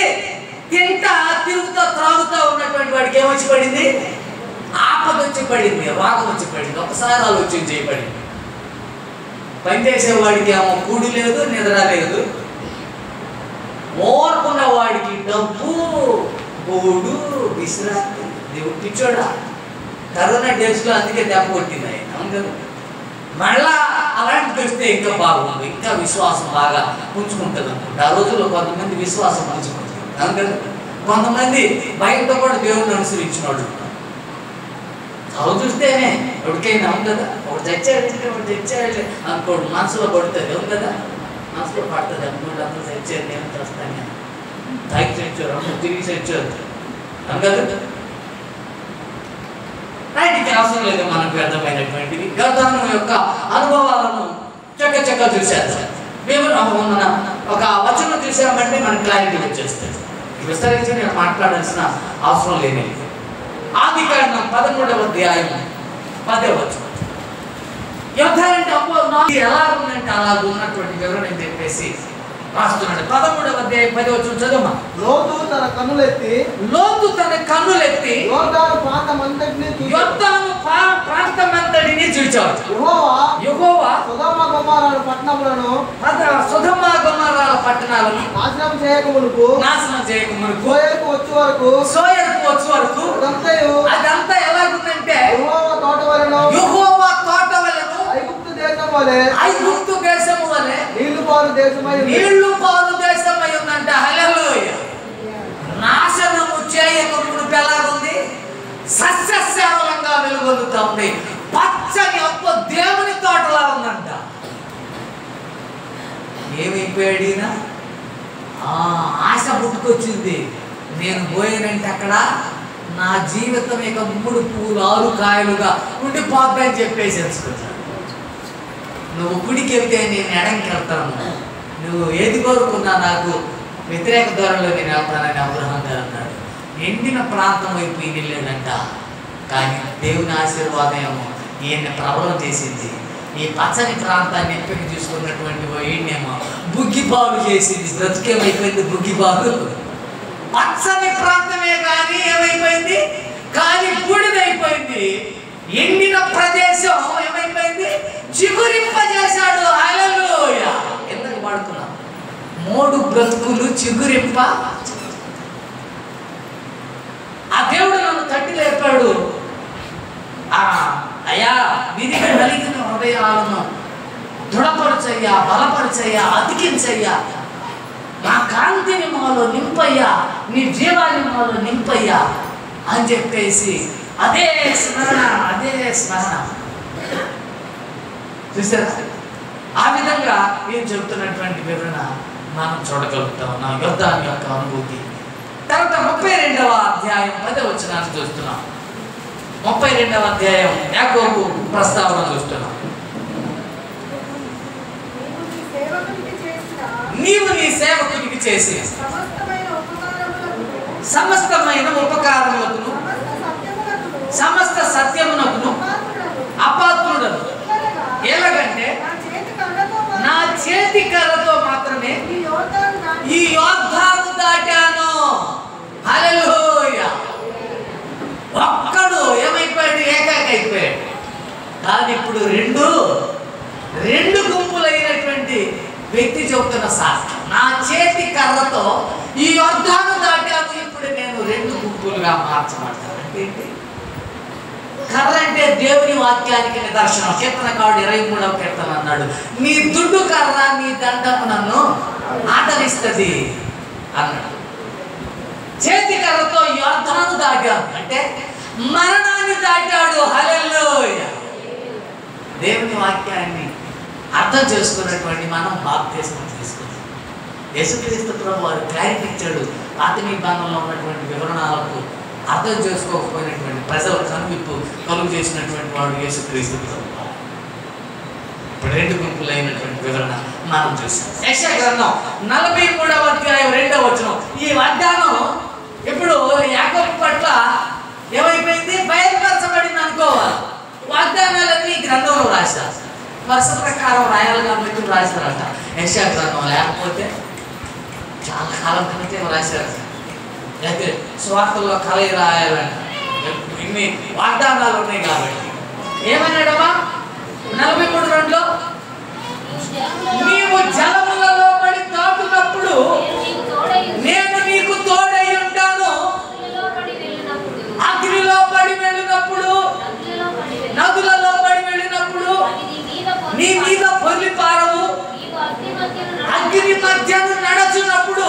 తింటా తిరుగుతా త్రాగుతూ ఉన్నటువంటి వాడికి ఏమొచ్చి పడింది? ఆపద వచ్చి పడింది, రోగం వచ్చి పడింది. ఒకసారి ఆలోచన చేయబడింది. పనిచేసేవాడికి ఏమో కూడు లేదు, నిద్ర లేదు. ఓర్కున్న వాడికి డబ్బు, గోడు, విశ్రాంతి. దేవుడు పిచ్చోడా. కరోనా డేస్లో అందుకే దెబ్బ కొట్టింది ఆయన. అవును కదా? మళ్ళా అలాంటిది వస్తే ఇంకా బాగుంది, ఇంకా విశ్వాసం బాగా పుంజుకుంటుంది అనుకుంటా. ఆ రోజుల్లో కొంతమంది విశ్వాసం పుంజుకుంటుంది. అవును కదా? కొంతమంది బయటతో కూడా దేవుడిని అనుసరించిన వాళ్ళు అవి చూస్తేనే ఎవరికైనా. అవును కదా? ఒకటి చచ్చాడంటే ఒకటి చచ్చాడు అనుకోడు, మనసులో పడుతుంది. అవును కదా? మనసులో పడుతుంది. అనుకోండి అందరూ చచ్చారు, నేను చేస్తాను, తాగి చచ్చారు, అందరూ తిరిగి చచ్చారు. అవును కదా? రైట్కి అవసరం లేదు మనకు అర్థమైనటువంటిది. యోర్దాను యొక్క అనుభవాలను చక్క చూసేద్దాం. మేము మన ఒక వచనం చూసామంటే మనకు క్లారిటీ వచ్చేస్తుంది. విస్తరించి నేను మాట్లాడాల్సిన అవసరం లేదు. ఆదికాండం 13వ అధ్యాయం 10వ వచనం. యోర్దాను అంటే అప్పో ఎలా ఉందంటే అలా ఉన్నటువంటి వివరణ అని చెప్పేసి రాస్తున్నాడు. 13వ అధ్యాయం 10వ వచనం చదువు. లోతు తన కన్నులెత్తి యోర్దాను ప్రాంతమంతటిని చూచాడు. యెహోవా సొదొమ గొమొర్రా పట్టణాలను నాశనం చేయక మునుపు సోయరుకు వచ్చే వరకు అదంతా ఎలాగుందంటే యెహోవా తోట వలెను ఐగుప్తు దేశము వలె నీళ్లు పాలు దేశమై ఉందంట. హల్లెలూయా. నాశనము చేయక మునుపు ఎలాగుంది? వేడిన ఆశ పుట్టుకొచ్చింది. నేను పోయానంటే అక్కడ నా జీవితం ఇక 3 పూలు 6 కాయలుగా ఉండిపోద్దని చెప్పేసి తెలుసుకుంటాను. నువ్వు గుడికి వెళ్తే నేను ఎడంకి వెళ్తాను, నువ్వు ఏది కోరుకున్నా నాకు వ్యతిరేక ధోరణిలో నేను వెళ్తానని అబ్రహాం గారు అన్నాడు. ఎండిన ప్రాంతం వైపు ఈయన వెళ్ళాడంట, కానీ దేవుని ఆశీర్వాదం ఏమో ఈయన్ని ప్రబలం చేసింది. ఈ పచ్చని ప్రాంతాన్ని ఎంపిక చూసుకున్నటువంటి ఈయనేమో బుగ్గిపాలు చేసింది. బ్రతుకేమైపోయింది? బుగ్గిపాలు. పచ్చని ప్రాంతమే కానీ ఏమైపోయింది? కానీ బూడిదైపోయింది. ఎండిన ప్రదేశం ఏమైపోయింది? చిగురింపజేశాడు. హల్లెలూయా. ఎందుకు పాడుతున్నాం? 3 బ్రతుకులు చిగురింప. ఆ దేవుడు నన్ను తట్టి లేపాడు. అయ్యా విధిగా కలిగిన హృదయాలను దృఢపరచయ్యా, బలపరచయ్యా, అతికించయ్యా, నా కాంతిని మాలో నింపయ్యా, నీ జీవాన్ని మాలో నింపయ్యా అని చెప్పేసి అదే స్మరణ చూసారా? ఆ విధంగా నేను చెబుతున్నటువంటి వివరణ మనం చూడగలుగుతాం. నా యోర్దాను యొక్క అనుభూతి. తర్వాత 32వ అధ్యాయం 10వ వచనాన్ని చూస్తున్నాం. 32వ అధ్యాయం యాకోబు ప్రస్తావన చూస్తున్నాం. నీవు నీ సేవకునికి చేసి సమస్తమైన ఉపకారములను సమస్త సత్యమునకును అపాత్రుడను. ఎలాగంటే నా చేతి కర్రతో మాత్రమే ఈ యోర్దాను దాటాను. హల్లెలూయా. ఒక్కడు ఏమైపోయాడు? ఏకాకి అయిపోయాడు. కానీ ఇప్పుడు రెండు గుంపులైనటువంటి వ్యక్తి చెబుతున్న శాస్త్రం, నా చేతి కర్రతో ఈ యోర్దాను దాటాను. ఇప్పుడు నేను 2 గుంపులుగా మార్చబడతాను. అంటే ఏంటి? కర్ర అంటే దేవుని వాక్యానికి నిదర్శనం. కీర్తనకారుడు 23వ కీర్తన అన్నాడు, నీ దుడ్డు కర్ర నీ దండము నన్ను ఆదరిస్తుంది అన్నాడు. చేతి కర్రతో యోర్దాను దాటాడు అంటే మరణాన్ని దాటాడు. హల్లెలూయా. దేవుని వాక్యాన్ని అర్థం చేసుకున్నటువంటి మనం బాప్తిస్మం తీసుకున్నాం. యేసుక్రీస్తు ప్రభు వారు క్లారిటీ ఇచ్చాడు. పాత నిబంధనలో ఉన్నటువంటి వివరణాలకు అర్థం చేసుకోకపోయినటువంటి ప్రజల కనువిప్పు కలుగు చేసినటువంటి వాడు యేసుక్రీస్తు ప్రభు. ఇప్పుడు 2 గుంపులైనటువంటి వివరణ మనం చూసాం. యెషయా గ్రంథం 43వ అధ్యాయం 2వ వచనం. ఈ వాగ్దానం ఇప్పుడు యాకోబు పట్ల ఏమైపోయింది? బయలుపరచబడింది అనుకోవాలి. వాగ్దానాలన్నీ గ్రంథంలో రాశారు. వరుస ప్రకారం రాయాలి కాబట్టి రాశారట. యెషయా గ్రంథం లేకపోతే చాలా కాలం క్రితే రాశారు. అయితే స్వార్థంలో కలయి రాయాలంట. ఇన్ని వాగ్దానాలు ఉన్నాయి కాబట్టి ఏమన్నాడమ్మా 43:2లో నీవు జలములలో పడి దాటునప్పుడు నేను నీకు తోడై ఉంటాను. అగ్నిలో పడి వెళ్ళినప్పుడు, నదులలో పడి వెళ్ళినప్పుడు నీ మీద పొర్లి పారవు. అగ్ని మధ్యను నడచునప్పుడు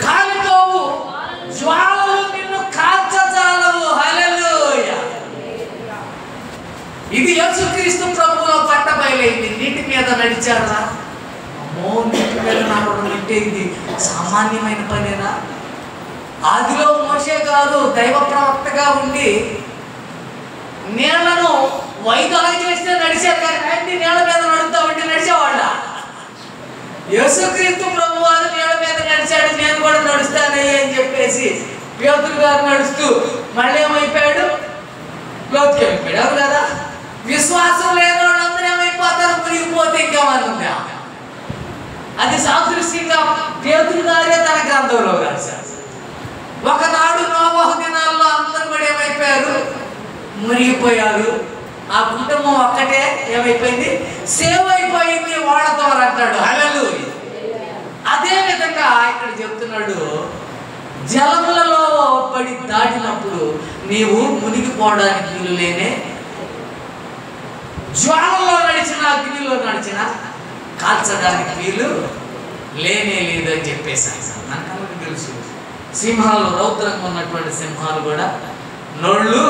కాలిపోవు, జ్వాలలు నిన్ను కాల్చజాలవు. హల్లెలూయా. ఇది యేసుక్రీస్తు ప్రభువులో పట్టబయలైంది. నీటి మీద నడిచాడా? అమ్మో, నీటి మీద నడవడం అంటే ఇది సామాన్యమైన పనేనా? ఆదిలో మోషే గారు దైవ ప్రవక్తగా ఉండి నీళ్లను వైదొల చేస్తే నడిచారు, కానీ అన్ని నీళ్ళ మీద నడుస్తూ ఉంటే నడిచేవాళ్ళ. యేసుక్రీస్తు ప్రభు వారు నీళ్ళ మీద నడిచాడు, నేను కూడా నడుస్తానయ్యా అని చెప్పేసి పేతురు గారు నడుస్తూ మళ్ళీ ఏమైపోయాడు? లోతుకి వెళ్ళిపోయాడు. అవును కదా? విశ్వాసం లేని వాళ్ళందరూ ఏమైపోతారు? మునిగిపోతే ఇంకేమని ఉందా? అది సాదృశ్యంగా పేతురు గారే తన గ్రంథంలో రాశారు. ఒకనాడు నోవహు దినాల్లో అందరూ కూడా ఏమైపోయారు? మునిగిపోయారు. ఆ కుటుంబం ఒక్కటే ఏమైపోయింది? సేవ్ అయిపోయింది వాళ్ళ ద్వారా అంటాడు. హల్లెలూయా. అదే విధంగా ఇక్కడ చెప్తున్నాడు, జలములలో పడి దాటినప్పుడు నీవు మునిగిపోవడానికి వీలు లేనే, జ్వాలలో నడిచిన అగ్నిలో నడిచిన కాల్చడానికి వీలు లేనే లేదు అని చెప్పేసి మనకు తెలుసు. సింహాలు, రౌద్రంగా ఉన్నటువంటి సింహాలు కూడా నోళ్ళు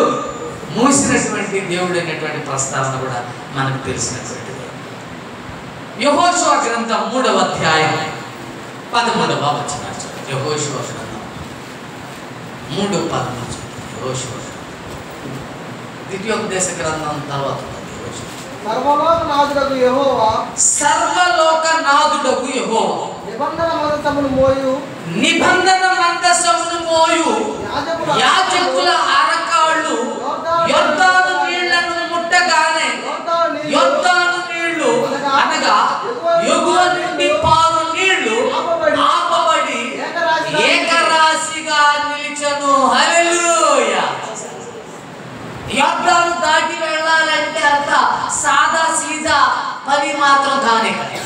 మూసినటువంటి దేవుడు అనేటువంటి ప్రస్తావన కూడా మనకు తెలిసినటువంటిది. యెహోషువ గ్రంథం 3వ అధ్యాయం 13వ వచనం. యెహోషువ గ్రంథం 3:13. యెహోషువ ద్వితీయోపదేశ గ్రంథం తర్వాత సర్వలోకనాథుడగు యెహోవా నిబంధన మందసమును మోయు యాజకుల అరకాళ్ళు యొర్దాను నీళ్లను ముట్టగానే యొర్దాను నీళ్లు అనగా ఎగువ నుండి పారు నీళ్లు ఆపబడి ఏకరాశిగా నిలిచెను. హల్లెలూయా. యొర్దాను దాటి వెళ్ళాలంటే అంత సాదా సీదా పని మాత్రం కానే కదా.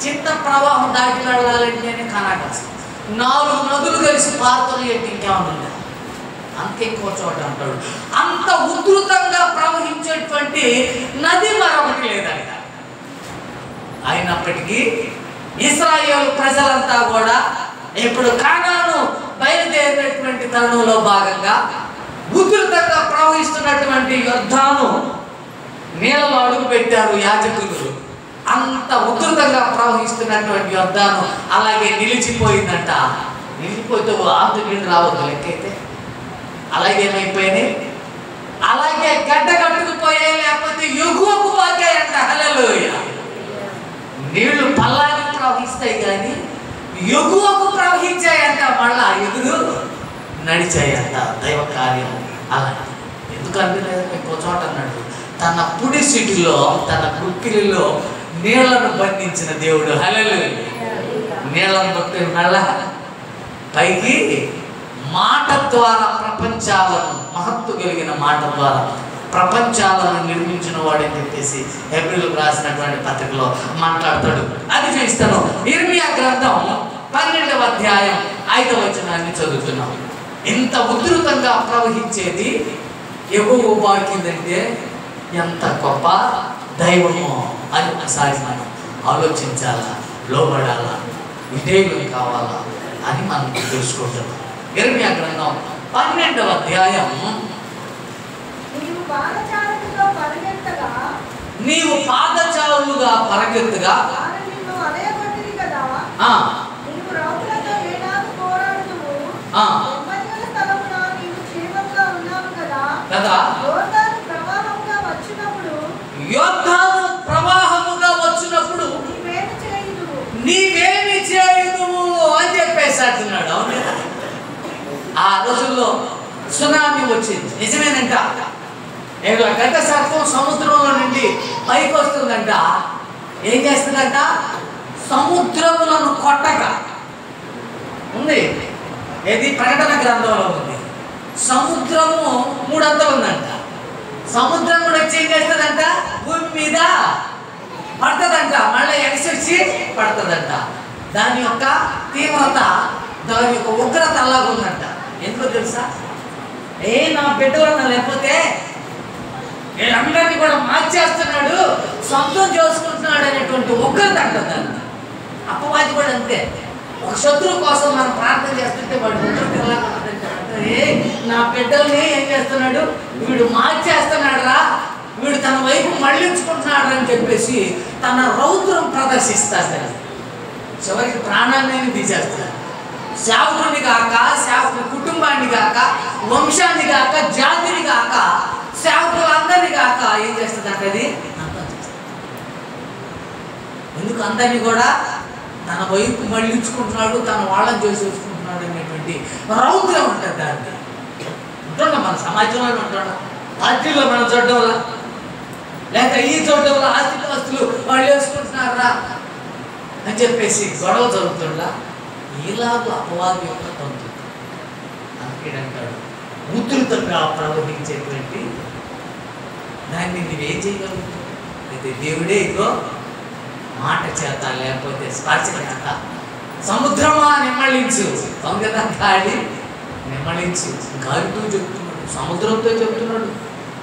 చిన్న ప్రవాహం దాటి వెళ్ళాలంటేనే కనక 4 నదులు కలిసి పారుతున్న ఇంకేమన్నా అంతెక్కువ చోట అంటాడు. అంత ఉధృతంగా ప్రవహించేటువంటి నది మరొకటి లేదంట. అయినప్పటికీ ఇశ్రాయేలు ప్రజలంతా కూడా ఇప్పుడు కానాను బయలుదేరినటువంటి తరుణంలో భాగంగా ఉధృతంగా ప్రవహిస్తున్నటువంటి యొర్దాను నీళ్ళలో అడుగు పెట్టారు యాజకులు. అంత ఉధృతంగా ప్రవహిస్తున్నటువంటి యొర్దాను అలాగే నిలిచిపోయిందంట. నిలిచిపోతే ఆంత నీళ్ళు రావద్దు లెక్కైతే. అలాగే ఏమైపోయినాయి, అలాగే గడ్డ కట్టుకుపోయాయి, లేకపోతే ఎగువకు పాకాయంట. హల్లెలూయా. నీళ్లు పల్లాకి ప్రవహిస్తాయి కానీ ఎగువకు ప్రవహించాయంట. మళ్ళా ఎదురు నడిచాయంట. దైవ కార్యం అలా ఎందుకంటే ఇంకో చోట అన్నాడు, తన పుడి సిటిలో తన కుక్కిలిలో నీళ్లను బంధించిన దేవుడు. హల్లెలూయా. నీళ్లను బట్టి మళ్ళా పైకి మాట ద్వారా ప్రపంచాలను, మహత్తు కలిగిన మాట ద్వారా ప్రపంచాలను నిర్మించిన వాడని చెప్పేసి హెబ్రీయులకు రాసినటువంటి పత్రికలో మాట్లాడతాడు. అది చూస్తాను. ఇర్మియా గ్రంథం 12వ అధ్యాయం 5వ వచనాన్ని చదువుతున్నాం. ఇంత ఉధృతంగా ప్రవహించేది ఎగువ బాకిందంటే ఎంత గొప్ప దైవమో అని ఒకసారి మనం ఆలోచించాలా, లోబడాలా, విధేయులు కావాలా అని మనం తెలుసుకుంటున్నాం. ఇర్మియా గ్రంథం 12వ అధ్యాయం నీవు పాదచారులుగా పరిగెత్తగా కదా యోర్దాను ప్రవాహముగా వచ్చినప్పుడు నీవేమి చేయుదువు అని చెప్పేసి అంటున్నాడు. ఆ రోజుల్లో సునామీ వచ్చింది, నిజమేనంట. గడ్డ సర్పం సముద్రంలో నుండి పైకి వస్తుందంట. ఏం చేస్తుందంట? సముద్రములను కొట్టక ఉంది. ఏది ప్రకటన గ్రంథంలో ఉంది. సముద్రము 3 అంతలు ఉందంట. సముద్రం కూడా వచ్చి ఏం చేస్తుందంట? భూమి మీద పడుతుందంట. మళ్ళీ ఎగసొచ్చి పడుతుందంట. దాని యొక్క తీవ్రత, దాని యొక్క ఉగ్రత అలాగ ఉందంట. ఎందుకో తెలుసా? నా బిడ్డలన్నా లేకపోతే వీళ్ళందరినీ కూడా మార్చేస్తున్నాడు, సొంతం చేసుకుంటున్నాడు అనేటువంటి ఉగ్రత అంటుందంట. అపవాది కూడా అంతే. ఒక శత్రువు కోసం మనం ప్రార్థన చేస్తుంటే వాడు ఉగ్రత ఎలా ఉంటుందంటే, నా బిడ్డల్ని ఏం చేస్తున్నాడు, వీడు మార్చేస్తున్నాడు రా, వీడు తన వైపు మళ్ళించుకుంటున్నాడు అని చెప్పేసి తన రౌద్రం ప్రదర్శిస్తాడు. చివరికి ప్రాణాన్ని తీసేస్తాడు. సేవకుడిని కాక, సేవకుడి కుటుంబాన్ని కాక, వంశాన్ని కాక, జాతిని కాక, సేవకులందరినీ కాక ఏం చేస్తుందంటే అది అంతం చేస్తుంది. ఎందుకు అందరినీ కూడా తన వైపు మళ్ళించుకుంటున్నాడు, తన వాళ్ళని చేసేసుకుంటున్నాడు అనేటువంటి రౌద్రం ఉంటుంది. దాన్ని ఉంటున్నాం మన సమాజంలో, ఉంటున్నాం పార్టీలో మనం చూడడం వల్ల, లేక ఈ చూడడం వల్ల ఆస్తిపాస్తులు వాళ్ళు వేసుకుంటున్నారా అని చెప్పేసి గొడవ జరుగుతుందా. ఇలాగ అపవాది యొక్క తంతు అంటాడు. ఉధృతంగా ప్రవహించేటువంటి దాన్ని నువ్వేం చేయగలుగుతావు? అయితే దేవుడే ఇగో మాట చేత, లేకపోతే స్పర్శ చేత సముద్రమా నిమ్మళించు, దొంగత కాడి నిమ్మళించు. గాలితో చెప్తున్నాడు, సముద్రంతో చెప్తున్నాడు.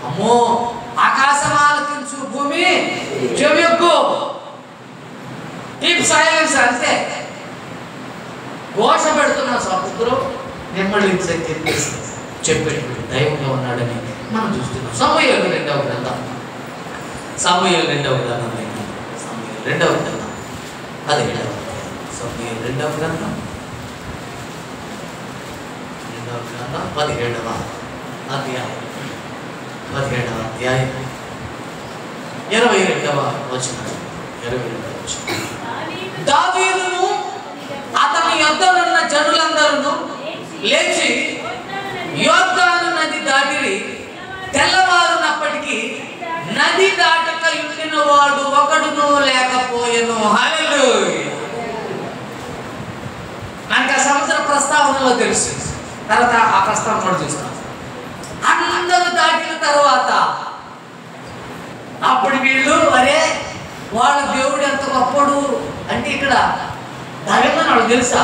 అమ్మో ఆకాశం ఆలకించు, భూమి చెవియొగ్గు, కీప్ సైలెన్స్. అంతే ఘోష పెడుతున్న సముద్రం నిమ్మళించని చెప్పేసి చెప్పేటువంటి దైవంగా ఉన్నాడని మనం చూస్తున్నాం. సమూయేలు 2వ గ్రంథం, సమూయేలు 2వ గ్రంథం, సమూయేలు 2వ గ్రంథం 17వ రెండవ గ్రంథం 17వ అధ్యాయం 22వ వచనం. దావీదును అతని యొద్దనున్న జనులందరూ లేచి యొర్దాను నది దాటిరి. తెల్లవారునప్పటికీ నది దాటక ఉండిన వాడు ఒకడును లేకపోయెను. హల్లెలూయా. మనకి ఆ సముద్ర ప్రస్తావనలో తెలుసు. తర్వాత ఆ ప్రస్తావన కూడా చూస్తాం. అందరూ దాటిన తర్వాత అప్పుడు వీళ్ళు అరే వాళ్ళ దేవుడు ఎంత గొప్పడు అంటే ఇక్కడ దాగమని వాళ్ళు తెలుసా?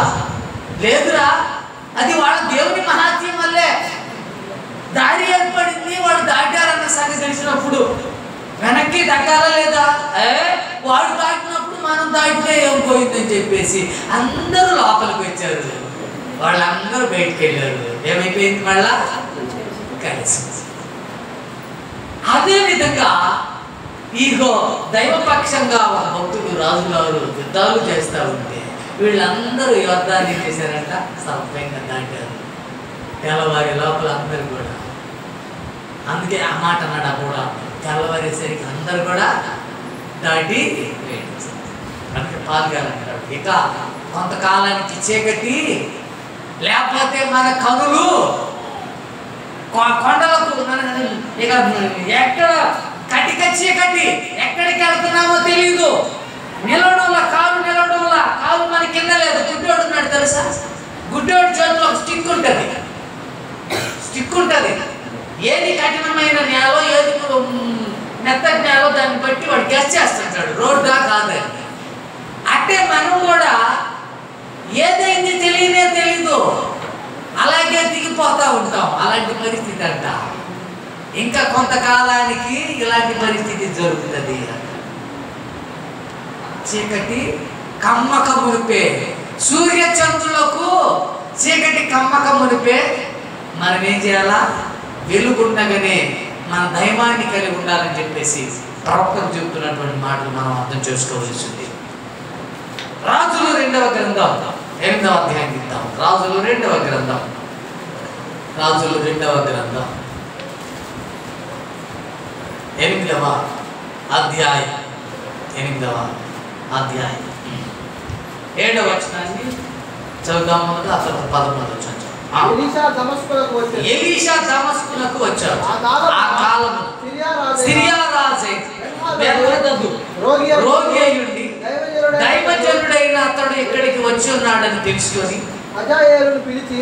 లేదురా, అది వాళ్ళ దేవుని మహాత్యం వల్లే దారి ఏర్పడింది. వాడు దాటారన్న సంగతి తెలిసినప్పుడు వెనక్కి తగ్గాల లేదా? వాడు దాటినప్పుడు మనం దాటితే ఏం పోయిందని చెప్పేసి అందరూ లోపలికి వచ్చారు. వాళ్ళందరూ బయటికి వెళ్ళారు. ఏమైపోయింది? మళ్ళా కలిసి. అదే విధంగా ఈగో దైవపక్షంగా ఒక భక్తుడు రాజుగారు యుద్ధాలు చేస్తూ ఉంటే వీళ్ళందరూ యుద్ధాలు ఏం చేశారంట? సవ్యంగా దాటారు. తెల్లవారి లోపల అందరూ కూడా. అందుకే ఆ మాట అన్నాడు కూడా, తెల్లవారేసరికి అందరూ కూడా దాటి అందుకే పాల్గొనంటాడు. ఇక కొంతకాలానికి చీకటి, లేకపోతే మన కనులు కొండలకు ఇక ఎక్కడ కటిక చీకటి, ఎక్కడికి వెళ్తున్నామో తెలీదు. నిలవడంలా కాలు మన కింద లేదు. గుడ్డోడు ఉన్నాడు తెలుసా? గుడ్డోడు చేతిలో స్టిక్ ఉంటుంది. ఏది కఠినమైన నేలో, ఏది మెత్తటి నేలో దాన్ని బట్టి వాడు గెస్ చేస్తుంటాడు రోడ్డా కాదని. అంటే మనం కూడా ఏదైంది తెలీదు, అలాగే దిగిపోతూ ఉంటాం. అలాంటి పరిస్థితి అంట. ఇంకా కొంతకాలానికి ఇలాంటి పరిస్థితి జరుగుతుంది. చీకటి కమ్మక మునిపే, సూర్య చంద్రులకు చీకటి కమ్మక మునిపే మనం ఏం చేయాలా? వెలుగుండగానే మన దైవాన్ని కలిగి ఉండాలని చెప్పేసి ప్రవక్తలు చెబుతున్నటువంటి మాటలు మనం అర్థం చేసుకోవాల్సింది. రాజులు 2వ గ్రంథం 8వ అధ్యాయం ఇద్దాం. రాజులు 2వ గ్రంథం 8వ అధ్యాయం 7వ వచనాన్ని చదువుదాం. మొదట ఆ తర్వాత 11వ వచనం. ఎలీషా దమస్కునకు వచ్చాడు. ఆ కాలము సిరియా రాజు రోగి అయ్యుండి దైవజనుడైన అతడు ఇక్కడికి వచ్చి ఉన్నాడని తెలుసుకొని హజాయేలును పిలిచి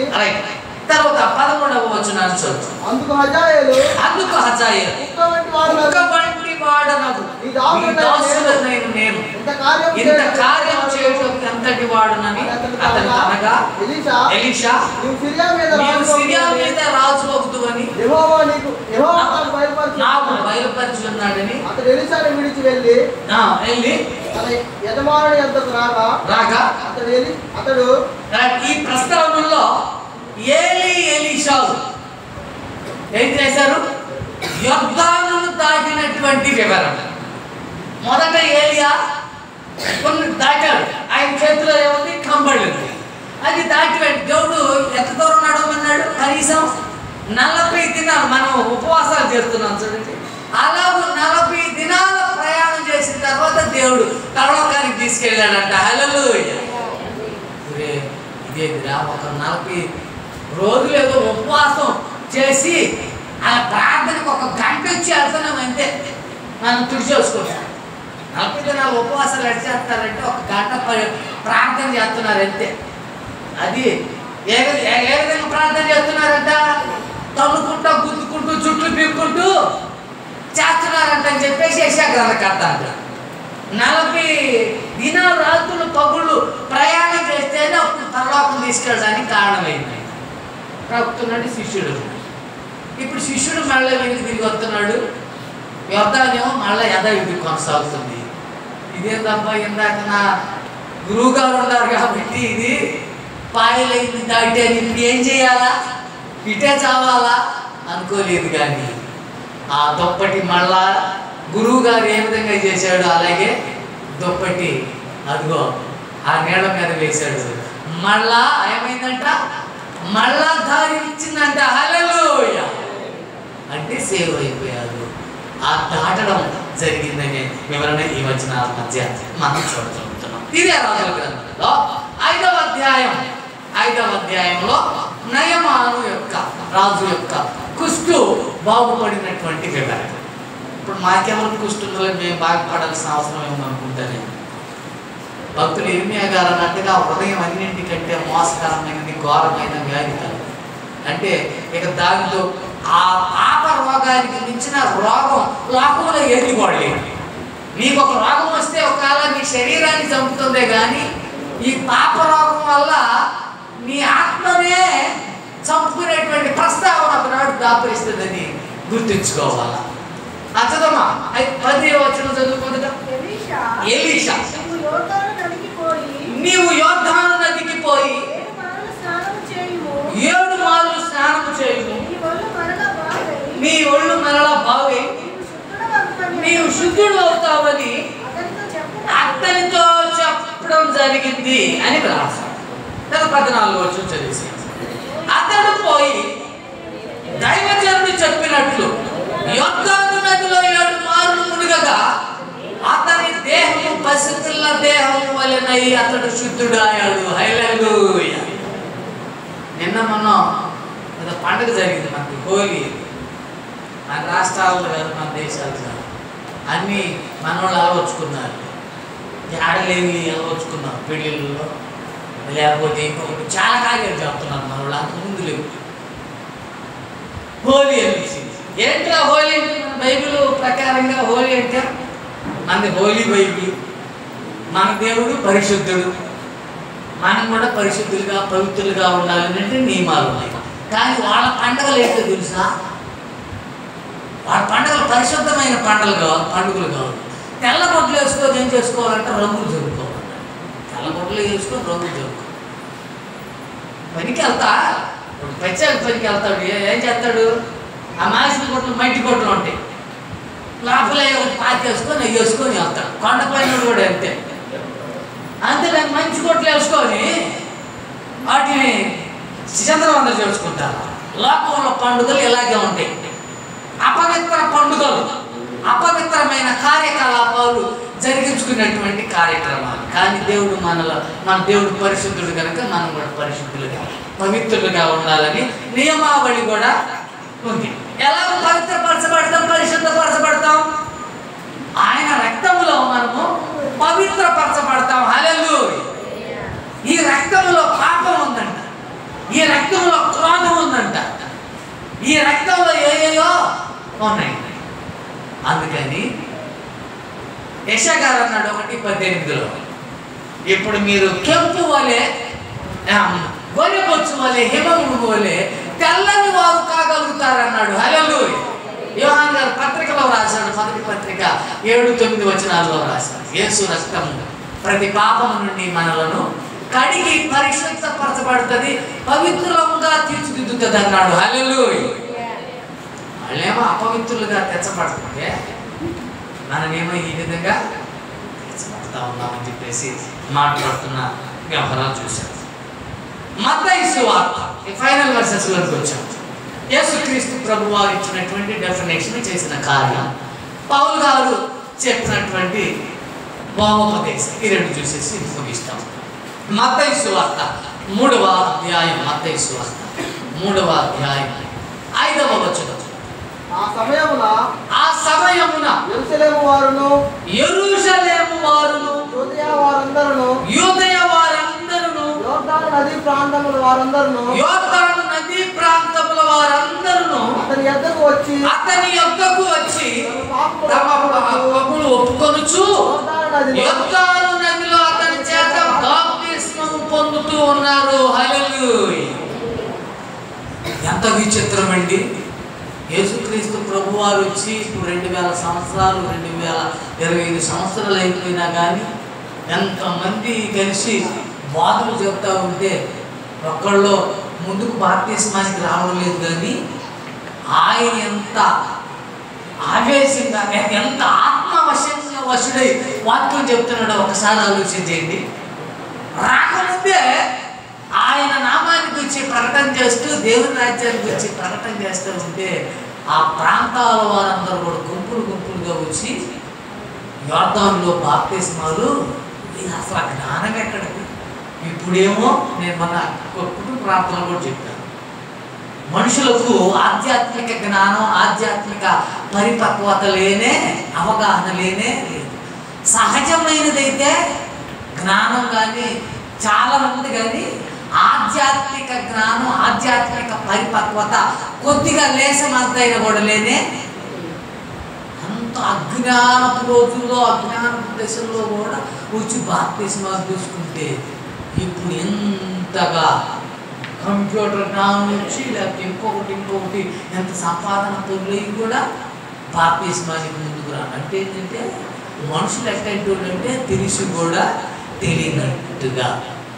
తర్వాత 11వ వచనాన్ని చదువు. అందుకు హజాయేలు కుక్క వంటి వాడనగు నీ దాసుడనైన నేను ఇంత కార్యం చేయటం ఎంతటి వాడునని అతను అనగా, ఎలీషా నీవు సిరియా మీద రాజు అవుతువని నాకు బయలుపరిచి ఉన్నాడని అతడు ఎలీషాను విడిచి వెళ్ళి తన యజమానుని యొద్దకు రాగా అతడు ఈ ప్రస్తావనలో ఎలీషావు ఏం చేశారు? యొర్దానును దాటినటువంటి వివరణ. మొదట ఏలియా కొన్ని దాటాడు. ఆయన చేతిలో ఏముంది? కంబళి ఉంది. అది దాటి దేవుడు ఎంత దూరం నడవమన్నాడు? కనీసం 40 దినాలు. మనం ఉపవాసాలు చేస్తున్నాం చూడండి. అలాగే 40 దినాల ప్రయాణం చేసిన తర్వాత దేవుడు పరలోకానికి తీసుకెళ్ళాడంట. హల్లెలూయా. ఇదేదిరా, ఒక 40 రోజులు ఏదో ఉపవాసం చేసి ఆ ప్రార్థనకు ఒక గంట వచ్చి వెళ్తున్నాం అంతే. మనం తుడిచేసుకుంటాం. 40 దినాలు ఉపవాసాలు ఎడిచేస్తారంటే ఒక గంట ప్రార్థన చేస్తున్నారు అంతే. అది ఏ విధంగా ప్రార్థన చేస్తున్నారంట? తన్నుకుంటూ గుద్దుకుంటూ చుట్లు పీక్కుంటూ చేస్తున్నారంట అని చెప్పేసి యెషయా-గ్రంథకర్త అంట. 40 దినాలు రాత్రులు పగుళ్ళు ప్రయాణం చేస్తేనే అప్పుడు పరలోకం తీసుకెళ్ళడానికి కారణమైంది. ప్రవక్తున్నాడు శిష్యుడు. ఇప్పుడు శిష్యుడు మళ్ళీ వెనక్కి తిరిగి వస్తున్నాడు. యోర్దానేమో మళ్ళీ యథావిధి కొనసాగుతుంది. ఇదేందబ్బా, ఇందాక నా గురువు గారు ఉన్నారు కాబట్టి ఇది పాయలైంది దాటి అని ఇప్పుడు ఏం చేయాలా? ఇటే చావాలా అనుకోలేదు. కానీ ఆ దుప్పటి మళ్ళా గురువు గారు ఏ విధంగా చేశాడు అలాగే దుప్పటి అదిగో ఆ నీళ్ళ మీద వేశాడు. మళ్ళా ఏమైందంట, మళ్ళా దారి ఇచ్చిందంట. హల్లెలూయా అంటే సేవ్ అయిపోయారు. ఆ దాటడం జరిగిందనే వివరణ ఈ వచనాల మధ్య మనం చూడగలుగుతున్నాం. ఇదే రాజుల గ్రంథంలో 5వ అధ్యాయంలో నయమాను యొక్క రాజు యొక్క కుష్టు బాగుపడినటువంటి వివరణ. ఇప్పుడు మాకెవరు కుష్టులో మేము బాగుపడాల్సిన అవసరం ఏమనుకుంటానే. భక్తులు ఇర్మియా గారు అన్నట్టుగా హృదయం అన్నింటికంటే మోసకరమైనది, ఘోరమైన వ్యాధి కలదు. అంటే ఇక దానితో ఆ పాప రోగానికి మించిన రోగం లోకంలో ఏది కూడా లేదు. నీకు ఒక రోగం వస్తే ఒకవేళ నీ శరీరాన్ని చంపుతుందే కానీ ఈ పాప రోగం వల్ల నీ ఆత్మనే చంపుకునేటువంటి ప్రస్తావన ఒకనాడు దాపరిస్తుందని గుర్తుంచుకోవాలా. చదవమ్మా 10వ వచనం చదువుకుంటా. ఎలీషా నీవు యోర్దాను నదికి పోయి 7 మార్లు స్నానము చేయుము, నీ ఒళ్ళు మరలా బాగై నీవు శుద్ధుడు అవుతావని అతనితో చెప్పడం జరిగింది అని రాశాడు. 14వ వచనం చదివేసి అతడు పోయి దైవజనుడు చెప్పినట్లు యోర్దాను నదిలో 7 మార్లు మునిగగా అతని దేహము పసిపిల్ల దేహము వలెనై అతడు శుద్ధుడు అయ్యాడు. హల్లెలూయా. నిన్న మొన్న పండుగ జరిగింది మనకి, హోలీ. మన రాష్ట్రాల్లో కాదు, మన దేశాలు కాదు, అన్నీ మనవాళ్ళు అలవచ్చుకున్నారు. ఆడలేవి అలవచ్చుకున్నారు పెళ్ళిళ్ళలో, లేకపోతే ఇంకొకటి చాలా కార్యాలు చెప్తున్నారు మనవాళ్ళు. అంతకుముందు లేవు. హోలీ అనేసి ఏంట్రా హోలీ? బైబిల్ ప్రకారంగా హోలీ అంటే మనది హోలీ బైబిల్. మన దేవుడు పరిశుద్ధుడు, మనం కూడా పరిశుద్ధులుగా పవిత్రులుగా ఉండాలని అంటే నియమాలు ఉన్నాయి. కానీ వాళ్ళ పండుగలు ఏంటో తెలుసా? వాళ్ళ పండుగలు పరిశుద్ధమైన పండుగలు కావు. తెల్ల బొట్లు వేసుకొని ఏం చేసుకోవాలంటే రంగులు జరుపుకోవాలి. తెల్ల బొట్లు వేసుకొని రంగులు జరుపుకోవాలి. పనికి వెళ్తా, ప్రత్యేక పనికి వెళ్తాడు. ఏం చేస్తాడు? ఆ మాసిన కొట్లు మట్టి కొట్లు ఉంటాయి, లోపల ఒకటి పాతి వేసుకొని అవి వేసుకొని వెళ్తాడు. కొండపైన కూడా అంతే. దాన్ని మంచి కొట్లు వేసుకొని వాటిని చంద్రవందలు చేసుకుంటారు. లోకంలో పండుగలు ఇలాగే ఉంటాయి. అపవిత్ర పండుగలు, అపవిత్రమైన కార్యకలాపాలు జరిగించుకునేటువంటి కార్యక్రమాలు. కానీ దేవుడు మన దేవుడు పరిశుద్ధుడు కనుక మనం కూడా పరిశుద్ధులుగా పవిత్రులుగా ఉండాలని నియమావళి కూడా ఉంది. ఎలా పవిత్రపరచబడతాం, పరిశుద్ధపరచబడతాం? ఆయన రక్తములో మనము పవిత్రపరచబడతాం. హల్లెలూయా. ఈ రక్తంలో పాపం ఉందంట, ఈ రక్తంలో క్రోధం ఉందంట, ఈ రక్తంలో ఏయో ఉన్నాయి. అందుకని యెషయా గారు అన్నాడు 1:18లో, ఇప్పుడు మీరు కెంపు వలె గొర్రెబొచ్చు వలె హిమము వలె తెల్లని వారు కాగలుగుతారన్నాడు. హల్లెలూయా. యోహాను గారు పత్రికలో రాశాడు, 1వ పత్రిక 7-9 వచనాల్లో రాశాడు. యేసు రక్తం ప్రతి పాపము నుండి మనలను కడిగి పరిశుద్ధపరచబడుతుంది, పవిత్రంగా తీర్చిదిద్దుతుంది అన్నాడు. హల్లెలూయా. వాళ్ళేమో అపవిత్రులుగా తెచ్చబడుతుంటే మనమేమో ఈ విధంగా తెచ్చబడతా ఉన్నామని చెప్పేసి మాట్లాడుతున్న వ్యవహారాలు చూశారు. మత్తయి సువార్త ఫైనల్ వర్సెస్లోకి వచ్చాం. యేసుక్రీస్తు ప్రభువారు ఇచ్చినటువంటి డెఫినేషన్, చేసిన కార్యం, పౌలు గారు చెప్పినటువంటి భావోపదేశం, ఈ రెండు చూసేసి ముగిస్తాం. మత్తయి సువార్త 3వ అధ్యాయం, మత్తయి సువార్త 3వ అధ్యాయం 5వ వచనం. ఆ సమయమున యెరూషలేము వారును యూదయ వారందరును యోర్దాను నదీ ప్రాంతముల వారందరును అతని యొద్దకు వచ్చి తమ పాపములు ఒప్పుకొనుచు యోర్దాను నదిలో అతని చేత బాప్తిస్మము పొందుతూ ఉన్నారు. హల్లెలూయా. ఎంత విచిత్రం అండి! యేసుక్రీస్తు ప్రభువారు వచ్చి ఇప్పుడు 2000 సంవత్సరాలు, 2025 సంవత్సరాలు అయిపోయినా కానీ ఎంతమంది కలిసి బాధలు చెప్తా ఉంటే ఒక్కళ్ళు ముందుకు బాప్తిస్మానికి రావడం లేదు. కానీ ఆయన ఎంత ఆవేశంగా, ఎంత ఆత్మవశంగా వశుడై వాక్యం చెప్తున్నాడో ఒకసారి ఆలోచించేయండి. రాకముందే ఆయన నామాన్ని గురించి ప్రకటన చేస్తూ దేవుని రాజ్యాన్ని గురించి ప్రకటన చేస్తూ ఉంటే ఆ ప్రాంతాల వారందరూ కూడా గుంపులుగా వచ్చి యోర్దానులో బాప్తిస్మాలు, ఇది అసలు ఆ జ్ఞానం ఎక్కడిది? ఇప్పుడేమో నేను మన కుటుంబ ప్రాంతంలో కూడా చెప్పాను, మనుషులకు ఆధ్యాత్మిక జ్ఞానం, ఆధ్యాత్మిక పరిపక్వత లేనే, అవగాహన లేనే లేదు. సహజమైనదైతే జ్ఞానం కానీ చాలా ఉంది, కానీ ఆధ్యాత్మిక జ్ఞానం, ఆధ్యాత్మిక పరిపక్వత కొద్దిగా లేసమంతైనా కూడా లేనే. అంత అజ్ఞానపు రోజుల్లో, అజ్ఞానపు దశల్లో కూడా వచ్చి బాప్తిస్మాలు తీసుకుంటే ఇప్పుడు ఎంతగా కంప్యూటర్ జ్ఞానం వచ్చి లేకపోతే ఇంకొకటి ఎంత సంపాదన పొందులవి కూడా బాప్తిస్మానికి ముందుకు రా. అంటే ఏంటంటే మనుషులు ఎట్టంటే తెలిసి కూడా తెలియనట్టుగా.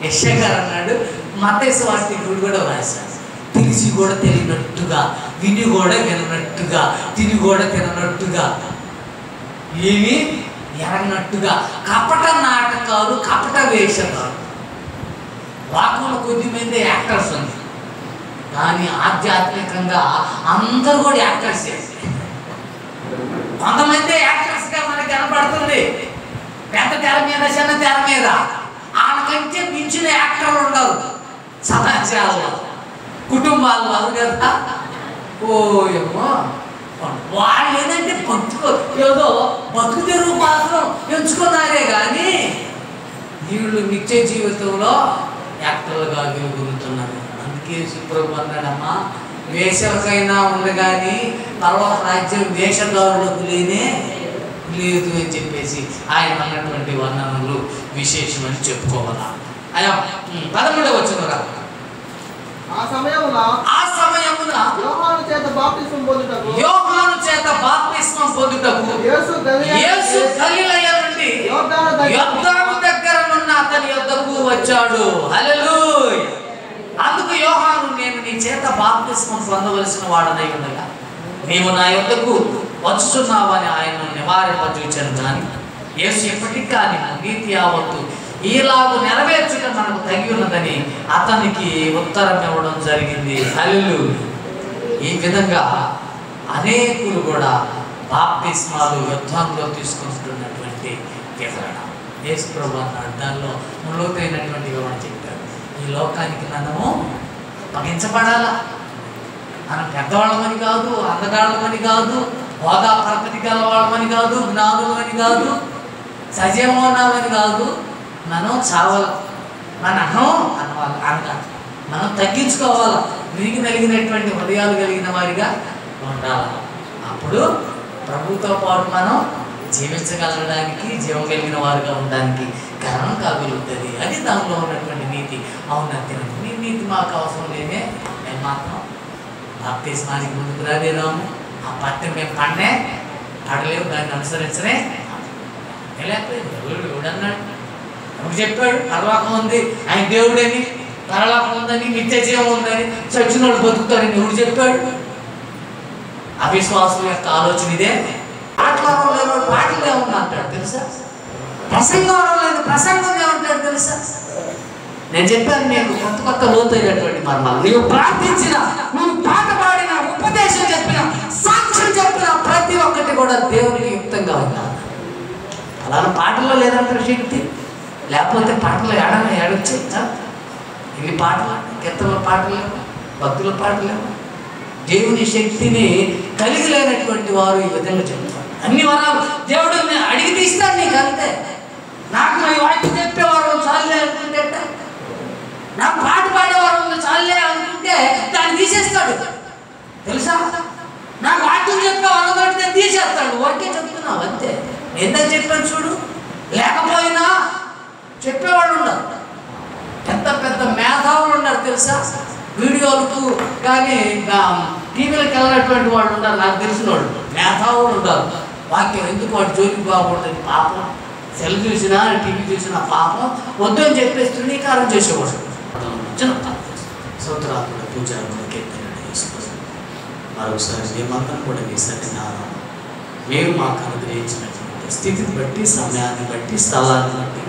యెషయా గారు అన్నాడు, మత్తయి సువార్తికుడు కూడా రాశాడు, తెలిసి కూడా తెలియనట్టుగా, విని కూడా విననట్టుగా, తిని కూడా తిననట్టుగా, ఏమి ఎరగనట్టుగా, కపట నాటకాలు, కపట వేషకాలు. వాకులు కొద్దిమంది యాక్టర్స్ ఉంది, కానీ ఆధ్యాత్మికంగా అందరూ కూడా యాక్టర్స్. కొంతమంది యాక్టర్స్గా మనకి కనపడుతుంది, పెద్ద తెర మీద చిన్న తెర మీద. వాళ్ళకంటే మించిన యాక్టర్లు ఉండరు సమాజాల్లో, కుటుంబాల్లో. అది కదా ఏమో వాళ్ళు ఏంటంటే ఏదో బతుకు తెరువు మాత్రం ఎంచుకున్నారే కానీ వీళ్ళు నిత్య జీవితంలో యాక్టర్లుగా వెలుగుతున్నారు. అందుకే సుప్రభు అన్నాడమ్మా, వేషకైనా ఉంది కానీ పర్వత రాజ్యం వేషధారులకు లేనే లేదు అని చెప్పేసి ఆయన అన్నటువంటి వర్ణనలు విశేషమని చెప్పుకోవాలా. అయ్యా 13వ వచనం, ఆ సమయమున యోహాను చేత బాప్తిస్మం పొందుటకు యేసు గలిలయ నుండి యోర్దాను దగ్గరనున్న అతని యొద్దకు వచ్చాడు. హల్లెలూయా. అందుకు యోహాను, నేను నీ చేత బాప్తిస్మం పొందవలసిన వాడనై ఉండగా నీవు నా యొద్దకు వచ్చుచున్నావని ఆయన నివారింపజూచాను. కానీ యేసు ఎప్పటికి కానీ నీతి యావత్తు ఈలాగు నెరవేర్చుట మనకు తగి ఉన్నదని అతనికి ఉత్తరం ఇవ్వడం జరిగింది. హల్లెలూయా. ఈ విధంగా అనేకులు కూడా బాప్తిస్మాలు యుద్ధంలో తీసుకుంటున్నటువంటి వివరణ యేసు ప్రభువు అన్నాడు. దానిలో లోతైనటువంటి వివరణ చెప్పారు. ఈ లోకానికి మనము అప్పగించబడాలా. మనం పెద్దవాళ్ళమని కాదు, అందగాళ్ళమని కాదు, హోదా పరపతి గల వాళ్ళమని కాదు, జ్ఞానులమని కాదు, సజీవమని కాదు. మనం చావాలి, మన అనగా మనం తగ్గించుకోవాలి, విరిగి నలిగినటువంటి హృదయాలు కలిగిన వారిగా ఉండాలి. అప్పుడు ప్రభుతో పాటు మనం జీవించగలగడానికి, జీవం కలిగిన వారుగా ఉండడానికి కారణం కాగలుగుతుంది. అది దానిలో ఉన్నటువంటి నీతి. అవునంతే, నీ నీతి మాకు అవసరం లేదే, మేము మాత్రం బాప్తిస్మానికి ముందుకు రాలేదాము. ఆ పత్తి మేము పడలేవు, దాన్ని అనుసరించనే లేకపోయింది. ఎవడన్నాడు? ఎవరు చెప్పాడు పరలోకం ఉంది, ఆయన దేవుడని, పరలోకం ఉందని, నిత్య జీవం ఉందని, చచ్చినోడు బతుకుతాడని ఎవడు చెప్పాడు? అవిశ్వాసం యొక్క ఆలోచన ఇదే. పాటలు లేని పాటలు ఏమన్నా అంటాడు తెలుసా? ప్రసంగం లేని ప్రసంగం ఏమంటాడు తెలుసా? నేను చెప్పాను, నేను కొత్త లోతైనటువంటి మర్మాలు. నీవు ప్రార్థించిన, నువ్వు పాట పాడిన, ఉపదేశం చెప్పిన, సాక్ష్యం చెప్పిన ప్రతి ఒక్కటి కూడా దేవునికి యుక్తంగా ఉన్నా. అలానే పాటల్లో లేదంటారు శక్తి, లేకపోతే పాటలు ఏడొచ్చు. ఇవి పాటలు, కీర్తనల పాటలేవు, భక్తుల పాటలేవు. దేవుని శక్తిని కలిగి లేనటువంటి వారు ఈ విధంగా చెప్తారు. అన్ని వరాలు దేవుడు అడిగి తీస్తాడు నీకు, అంతే. నాకు ఈ వాక్యం చెప్పేవారు చాలే అనుకుంటే, నాకు పాట పాడేవారు చాలే అనుకుంటే దాన్ని తీసేస్తాడు తెలుసా. నాకు వాక్యం చెప్పేవారు అంటే తీసేస్తాడు. వాక్యం చెప్తున్నావు అంతే. ఎందుకు చెప్పాను చూడు. లేకపోయినా చెప్పేవాడు ఉండరు, పెద్ద పెద్ద మేధావులు ఉన్నారు తెలుసా. వీడియోలకు కానీ టీవీలకు వెళ్ళినటువంటి వాళ్ళు ఉన్నారు, నాకు తెలిసిన వాళ్ళు మేధావులు ఉంటారు. వాక్యం ఎందుకు వాడు జోలికి బాగుంటుంది, పాపం సెల్ చూసినా టీవీ చూసినా పాపం వద్దు అని చెప్పేసి తృణీకారం చేసేవాడు. సౌత్రాత్మక పూజారులు మరొకసారి మేమంతా కూడా మీ సన్నిధానం మీరు మాకు అనుగ్రహించినటువంటి స్థితిని బట్టి, సమయాన్ని బట్టి, స్థలాన్ని బట్టి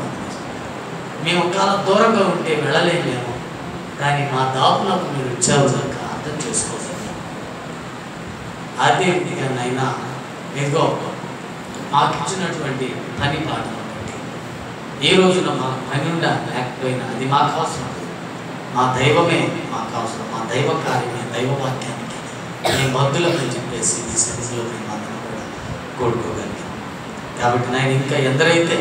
మేము ఒకవేళ దూరంగా ఉంటే వెళ్ళలేమేమో, కానీ మా దాపులకు మీరు ఇచ్చారు కనుక అర్థం చేసుకోలేదు. అదే విధిగా నైనా ఇదిగో మాకు ఇచ్చినటువంటి పని పాటలు బట్టి ఏ రోజున మా పని ఉండా లేకపోయినా అది మాకు అవసరం. మా దైవమే మాకు అవసరం, మా దైవ కార్యమే, దైవ వాక్యానికి మేము బద్దులమని చెప్పేసి ఈ సన్నిధిలో మేము అందరం కూడా కోరుకోగలిగాం. కాబట్టి నేను ఇంకా ఎందరైతే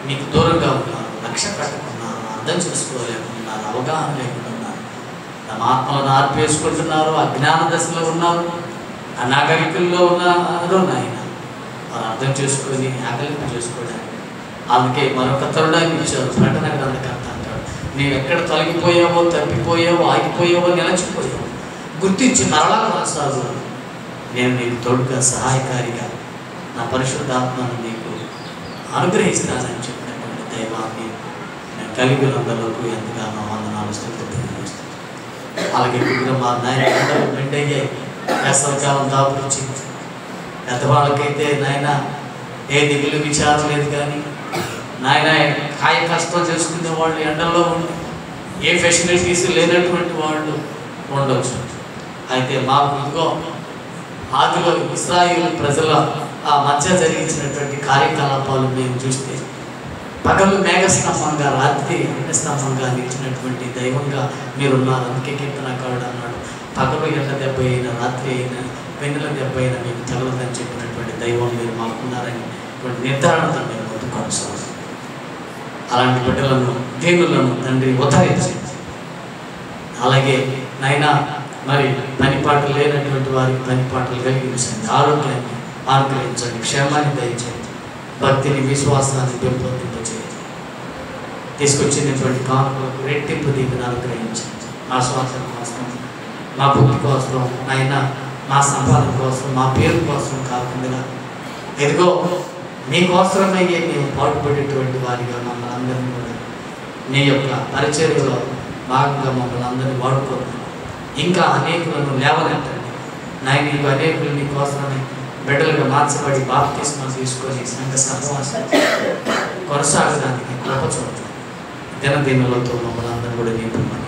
మీకు దూరంగా ఉన్నారు, లక్ష్య పెట్టకున్నారు, అర్థం చేసుకోలేకున్నారు, అవగాహన లేకుండా ఉన్నారు, తమ ఆత్మలను ఆర్పేసుకుంటున్నారు, అజ్ఞాన దశలో ఉన్నారు, అనాగరికుల్లో ఉన్నారు, నాయన వారు అర్థం చేసుకొని ఆకలింపు చేసుకోవడానికి అందుకే మరొక తరుణాన్ని ఇచ్చారు. ప్రకటన గ్రంథకర్త అంటాడు, నీవు ఎక్కడ తొలగిపోయావో, తప్పిపోయావో, ఆగిపోయావో, నిలచిపోయావో గుర్తించి మరలా కొనసాగు, నేను నీకు తోడుగా సహాయకారిగా నా పరిశుద్ధాత్మను నీకు అనుగ్రహిస్తానని చెప్పినటువంటి దైవాన్ని నేను కలిగినందులకు ఎంతగానో వందనాలు స్తుతులు తెలియజేస్తాను. అలాగే మా నాయన మెండయ్యాయి, వేసవకాలం దాపురించింది. పెద్దవాళ్ళకైతే నాయన ఏ దిగులు విచారం లేదు, కానీ నాయన కాయ కష్టం చేసుకునే వాళ్ళు ఎండల్లో ఉండి ఏ ఫెసిలిటీస్ లేనటువంటి వాళ్ళు ఉండవచ్చు. అయితే మాకు ఇదిగో ఆదిలో ఇశ్రాయేలు ప్రజల ఆ మధ్య జరిగించినటువంటి కార్యకలాపాలు మేము చూస్తే పగలు మేఘస్తంభంగా, రాత్రి అగ్నిస్తంభంగా నిలిచినటువంటి దైవంగా మీరున్నారు. అందుకే కీర్తనకారుడు అన్నాడు, పగలు ఎండ దెబ్బ అయినా, రాత్రి అయినా, వెన్నెల దెబ్బ అయినా మీకు తగలదని చెప్పినటువంటి దైవం మీరు మాకున్నారని నిర్ధారణతో మేము ముందు కొనసాగుతాం. అలాంటి బిడ్డలను, దేవులను తండ్రి ఉద్ధరించండి. అలాగే నైనా మరి పనిపాటలు లేనటువంటి వారికి పనిపాటలు కలిగించండి, ఆరోగ్యాన్ని అనుగ్రహించండి, క్షేమాన్ని దయచేయండి, భక్తిని, విశ్వాసాన్ని పెంపొందింపచేయండి. తీసుకొచ్చినటువంటి కానుకలకు రెట్టింపు దీవిని అనుగ్రహించండి. మా స్వార్థం కోసం, మా భక్తి కోసం, అయినా మా సంపాదన కోసం, మా పేరు కోసం కాకుండా ఎదుగో మీకోసమయ్యే మేము పాటుపడేటువంటి వారిగా మమ్మల్ని అందరినీ కూడా మీ యొక్క పరిచర్యలో భాగంగా మమ్మల్ని అందరినీ వాడుకోండి. ఇంకా అనేకులను లేవనెత్తండి నాయన. నీకు అనేకులు మీకోసమని బిడ్డలుగా మార్చబడి బాప్తిస్మం తీసుకొని సంఘ సహవాసం కొనసాగడానికి కృప చూడండి. దినదినులతో మమ్మల్ని అందరూ కూడా నింపమని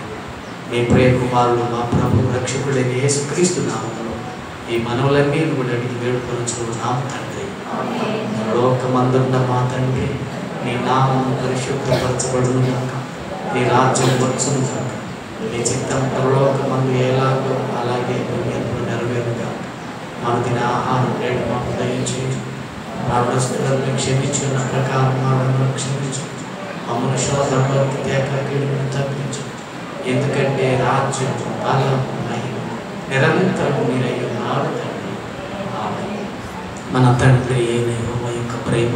మీ ప్రియ కుమారుడు మా ప్రభు రక్షకుడైన యేసుక్రీస్తు నామములో ఈ మనవులన్నీ కూడా అడిగి వేడుకొనుచున్నాము తండ్రి. లోకమందున్న మా తండ్రి, నీ నామం పరిశుద్ధపరచబడును గాక, నీ రాజ్యం వచ్చును గాక, నీ చిత్తం పరలోకమందు ఎలాగో అలాగే నెరవేరు గాక. మన దిన ఆహారం నేడు మాకు దయచేసి, రావణస్తులను క్షమించిన ప్రకారం మనల్ని క్షమించు, మమ్మల్ని శోధనలోకి తేకీడును తప్పించు. ఎందుకంటే రాజ్యం, బలం, మహిమ నిరంతరం మీరై ఉన్నారు తండ్రి. ఆమేన్. మన తండ్రి అయిన యెహోవా యొక్క ప్రేమ,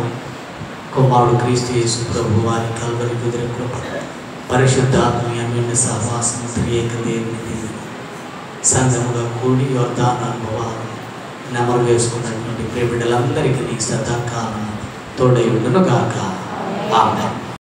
కుమారుడు క్రీస్తు యేసు ప్రభు వారి కల్వరి కుదిరే కృప, పరిశుద్ధాత్మ అన్యోన్య సహవాసం, త్రియేక దేవుని సంఘముగా కూడి యోర్దాను అనుభవాలు నెమరు వేసుకున్నటువంటి ప్రియ బిడ్డలందరికీ నీ సదాకాలం తోడై ఉండును గాక. ఆమేన్.